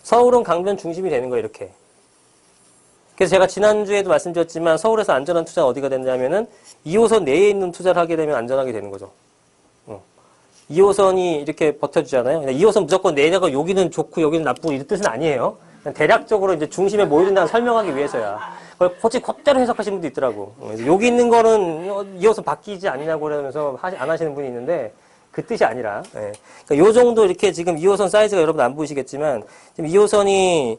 서울은 강변 중심이 되는 거예요. 이렇게. 그래서 제가 지난주에도 말씀드렸지만, 서울에서 안전한 투자는 어디가 되냐면은, 2호선 내에 있는 투자를 하게 되면 안전하게 되는 거죠. 2호선이 이렇게 버텨주잖아요. 2호선 무조건 내다가 여기는 좋고 여기는 나쁘고 이런 뜻은 아니에요. 대략적으로 이제 중심에 모여든다는 설명하기 위해서야. 그걸 굳이 그대로 해석하시는 분도 있더라고. 여기 있는 거는 2호선 바뀌지 않냐고 그러면서 안 하시는 분이 있는데 그 뜻이 아니라. 예. 그러니까 요 정도 이렇게 지금 2호선 사이즈가 여러분 안 보이시겠지만 지금 2호선이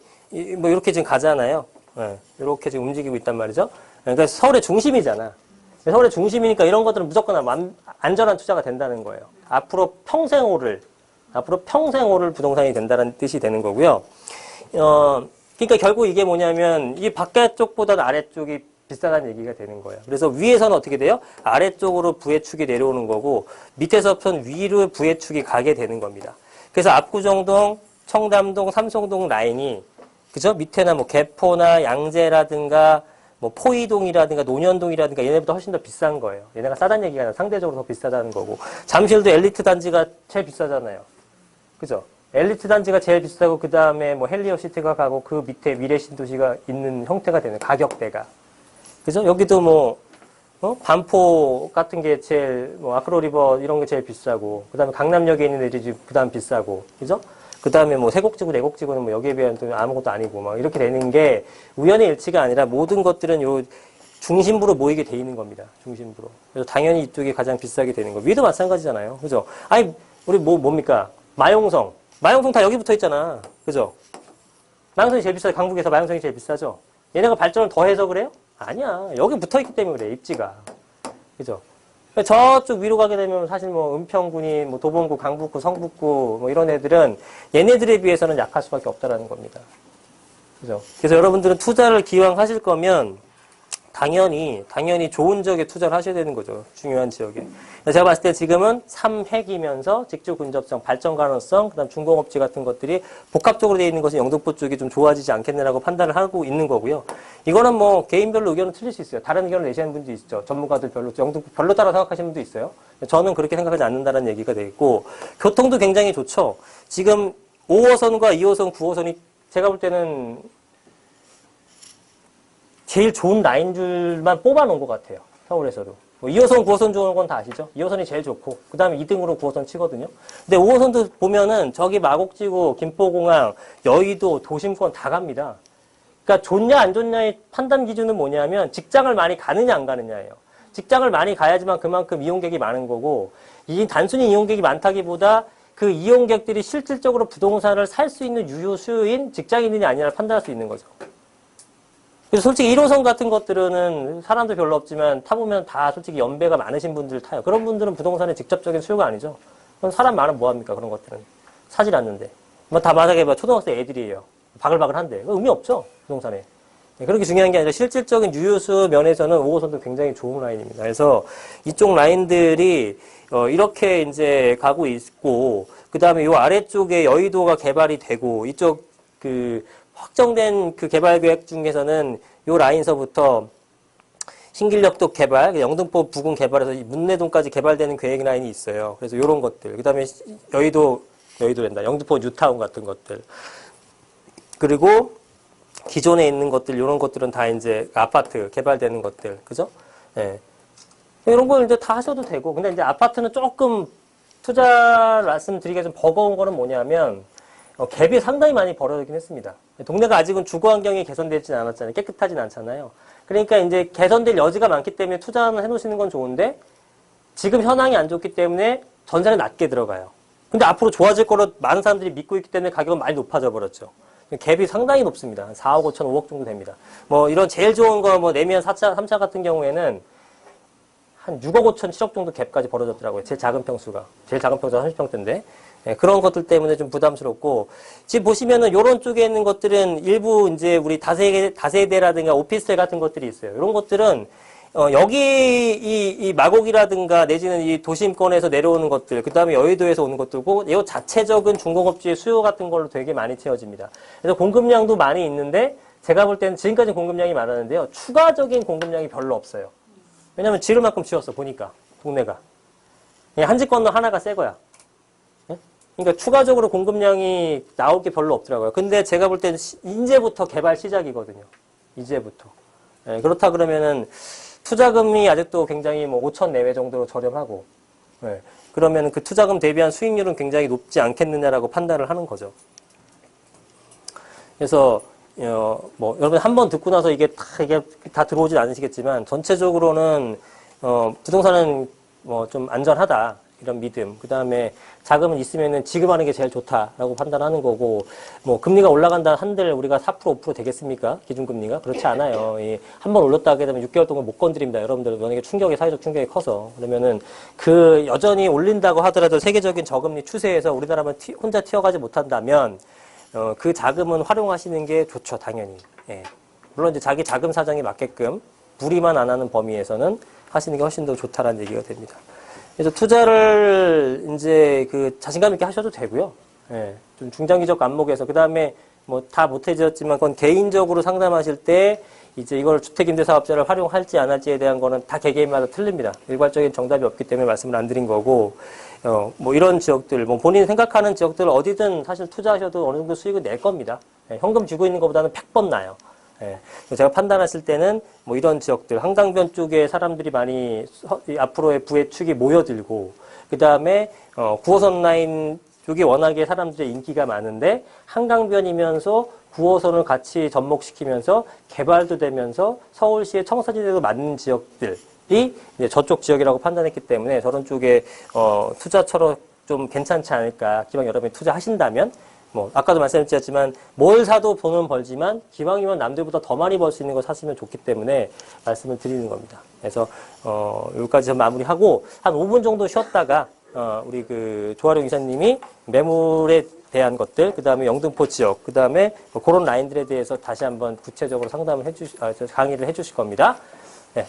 뭐 이렇게 지금 가잖아요. 예. 이렇게 지금 움직이고 있단 말이죠. 그러니까 서울의 중심이잖아. 서울의 중심이니까 이런 것들은 무조건 안전한 투자가 된다는 거예요. 앞으로 평생 오를 부동산이 된다는 뜻이 되는 거고요. 그러니까 결국 이게 뭐냐면 이 바깥쪽보다는 아래쪽이 비싸다는 얘기가 되는 거예요. 그래서 위에서는 어떻게 돼요? 아래쪽으로 부의 축이 내려오는 거고 밑에서부터 위로 부의 축이 가게 되는 겁니다. 그래서 압구정동, 청담동, 삼성동 라인이 그죠? 밑에나 뭐 개포나 양재라든가 뭐 포이동이라든가 논현동이라든가 얘네보다 훨씬 더 비싼 거예요. 얘네가 싸다는 얘기가 아니라 상대적으로 더 비싸다는 거고. 잠실도 엘리트 단지가 제일 비싸잖아요. 그죠? 엘리트 단지가 제일 비싸고 그 다음에 뭐 헬리오시티가 가고 그 밑에 미래신도시가 있는 형태가 되는 가격대가. 그죠? 여기도 뭐 반포 같은 게 제일 뭐 아크로리버 이런 게 제일 비싸고 그 다음에 강남역에 있는 애들이 그 다음 비싸고. 그죠? 그 다음에 뭐 세곡지구, 내곡지구는 뭐 여기에 비하면 또 아무것도 아니고 막 이렇게 되는 게 우연의 일치가 아니라 모든 것들은 요 중심부로 모이게 돼 있는 겁니다. 중심부로. 그래서 당연히 이쪽이 가장 비싸게 되는 거. 위도 마찬가지잖아요. 그죠? 아니, 우리 뭡니까? 마용성. 마용성 다 여기 붙어 있잖아. 그죠? 마용성이 제일 비싸요. 강북에서 마용성이 제일 비싸죠? 얘네가 발전을 더 해서 그래요? 아니야. 여기 붙어 있기 때문에 그래, 입지가. 그죠? 저쪽 위로 가게 되면 사실 뭐 은평구니 뭐 도봉구, 강북구, 성북구 뭐 이런 애들은 얘네들에 비해서는 약할 수밖에 없다라는 겁니다. 그죠? 그래서 여러분들은 투자를 기왕하실 거면 당연히 좋은 지역에 투자를 하셔야 되는 거죠. 중요한 지역에. 제가 봤을 때 지금은 3핵이면서 직주 근접성, 발전 가능성, 그다음 중공업지 같은 것들이 복합적으로 되어 있는 것은 영등포 쪽이 좀 좋아지지 않겠네라고 판단을 하고 있는 거고요. 이거는 뭐 개인별로 의견은 틀릴 수 있어요. 다른 의견을 내시는 분도 있죠. 전문가들 별로, 영등포 별로다라고 생각하시는 분도 있어요. 저는 그렇게 생각하지 않는다는 얘기가 되겠고, 교통도 굉장히 좋죠. 지금 5호선과 2호선, 9호선이 제가 볼 때는 제일 좋은 라인줄만 뽑아놓은 것 같아요. 서울에서도. 뭐 2호선, 9호선 좋은 건 다 아시죠? 2호선이 제일 좋고, 그 다음에 2등으로 9호선 치거든요. 근데 5호선도 보면은 저기 마곡지구, 김포공항, 여의도, 도심권 다 갑니다. 그러니까 좋냐 안 좋냐의 판단 기준은 뭐냐면 직장을 많이 가느냐 안 가느냐예요. 직장을 많이 가야지만 그만큼 이용객이 많은 거고, 이 단순히 이용객이 많다기보다 그 이용객들이 실질적으로 부동산을 살 수 있는 유효 수요인 직장인이냐 아니냐를 판단할 수 있는 거죠. 그래서 솔직히 1호선 같은 것들은 사람도 별로 없지만 타보면 다 솔직히 연배가 많으신 분들 타요. 그런 분들은 부동산의 직접적인 수요가 아니죠. 그럼 사람 많으면 뭐합니까? 그런 것들은. 사질 않는데. 뭐 다 만약에 뭐 초등학생 애들이에요. 바글바글한데. 의미 없죠. 부동산에. 그렇게 중요한 게 아니라 실질적인 유효수 면에서는 5호선도 굉장히 좋은 라인입니다. 그래서 이쪽 라인들이 이렇게 이제 가고 있고, 그 다음에 요 아래쪽에 여의도가 개발이 되고, 이쪽 그 확정된 그 개발 계획 중에서는 요 라인서부터 신길역도 개발, 영등포 부근 개발해서 문내동까지 개발되는 계획 라인이 있어요. 그래서 요런 것들. 그 다음에 여의도랜다. 영등포 뉴타운 같은 것들. 그리고 기존에 있는 것들, 이런 것들은 다 이제 아파트 개발되는 것들. 그죠? 예. 이런 거 이제 다 하셔도 되고. 근데 이제 아파트는 조금 투자 말씀드리기가 좀 버거운 거는 뭐냐면, 갭이 상당히 많이 벌어지긴 했습니다. 동네가 아직은 주거 환경이 개선되진 않았잖아요. 깨끗하진 않잖아요. 그러니까 이제 개선될 여지가 많기 때문에 투자는 해놓으시는 건 좋은데, 지금 현황이 안 좋기 때문에 전세는 낮게 들어가요. 근데 앞으로 좋아질 거로 많은 사람들이 믿고 있기 때문에 가격은 많이 높아져 버렸죠. 갭이 상당히 높습니다. 한 4억 5천, 5억 정도 됩니다. 뭐 이런 제일 좋은 거 뭐 내면 4차, 3차 같은 경우에는 한 6억 5천, 7억 정도 갭까지 벌어졌더라고요. 제일 작은 평수가. 제일 작은 평수가 30평대인데. 네, 그런 것들 때문에 좀 부담스럽고, 지금 보시면은 요런 쪽에 있는 것들은 일부 이제 우리 다세대라든가 오피스텔 같은 것들이 있어요. 이런 것들은 여기 이 마곡이라든가 내지는 이 도심권에서 내려오는 것들, 그 다음에 여의도에서 오는 것들고, 이 자체적인 중공업지의 수요 같은 걸로 되게 많이 채워집니다. 그래서 공급량도 많이 있는데, 제가 볼 때는 지금까지 공급량이 많았는데요. 추가적인 공급량이 별로 없어요. 왜냐면 지을 만큼 지었어, 보니까. 동네가. 그냥 한 집 건너 하나가 새 거야. 그러니까 추가적으로 공급량이 나올 게 별로 없더라고요. 근데 제가 볼 때는 이제부터 개발 시작이거든요. 이제부터. 예, 그렇다 그러면은 투자금이 아직도 굉장히 뭐 5천 내외 정도로 저렴하고, 예, 그러면 그 투자금 대비한 수익률은 굉장히 높지 않겠느냐라고 판단을 하는 거죠. 그래서 뭐 여러분 한 번 듣고 나서 이게 다 들어오진 않으시겠지만 전체적으로는 부동산은 뭐 좀 안전하다. 이런 믿음. 그 다음에 자금은 있으면은 지금 하는 게 제일 좋다라고 판단하는 거고, 뭐 금리가 올라간다 한들 우리가 4% 5% 되겠습니까? 기준금리가? 그렇지 않아요. 한 번 올렸다 하게 되면 6개월 동안 못 건드립니다. 여러분들 만약에 사회적 충격이 커서. 그러면은 그 여전히 올린다고 하더라도 세계적인 저금리 추세에서 우리나라만 혼자 튀어가지 못한다면 그 자금은 활용하시는 게 좋죠. 당연히. 예. 물론 이제 자기 자금 사정에 맞게끔 무리만 안 하는 범위에서는 하시는 게 훨씬 더 좋다라는 얘기가 됩니다. 그래서 투자를 이제 그 자신감 있게 하셔도 되고요. 예, 좀 중장기적 안목에서 그 다음에 뭐 다 못해졌지만 그건 개인적으로 상담하실 때 이제 이걸 주택임대사업자를 활용할지 안 할지에 대한 거는 다 개개인마다 틀립니다. 일괄적인 정답이 없기 때문에 말씀을 안 드린 거고, 뭐 이런 지역들, 뭐 본인이 생각하는 지역들 어디든 사실 투자하셔도 어느 정도 수익을 낼 겁니다. 예, 현금 쥐고 있는 것보다는 100번 나요. 예, 제가 판단했을 때는 뭐 이런 지역들, 한강변 쪽에 사람들이 많이 앞으로의 부의 축이 모여들고, 그 다음에 9호선 라인 쪽이 워낙에 사람들의 인기가 많은데 한강변이면서 9호선을 같이 접목시키면서 개발도 되면서 서울시의 청사진에도 맞는 지역들이 이제 저쪽 지역이라고 판단했기 때문에 저런 쪽에 투자처로 좀 괜찮지 않을까. 기왕 여러분이 투자하신다면. 뭐 아까도 말씀드렸지만 뭘 사도 돈은 벌지만 기왕이면 남들보다 더 많이 벌 수 있는 거 사시면 좋기 때문에 말씀을 드리는 겁니다. 그래서 여기까지 좀 마무리하고 한 5분 정도 쉬었다가 우리 그 조아룡 이사님이 매물에 대한 것들, 그 다음에 영등포 지역, 그 다음에 그런 라인들에 대해서 다시 한번 구체적으로 상담을 강의를 해주실 겁니다. 네.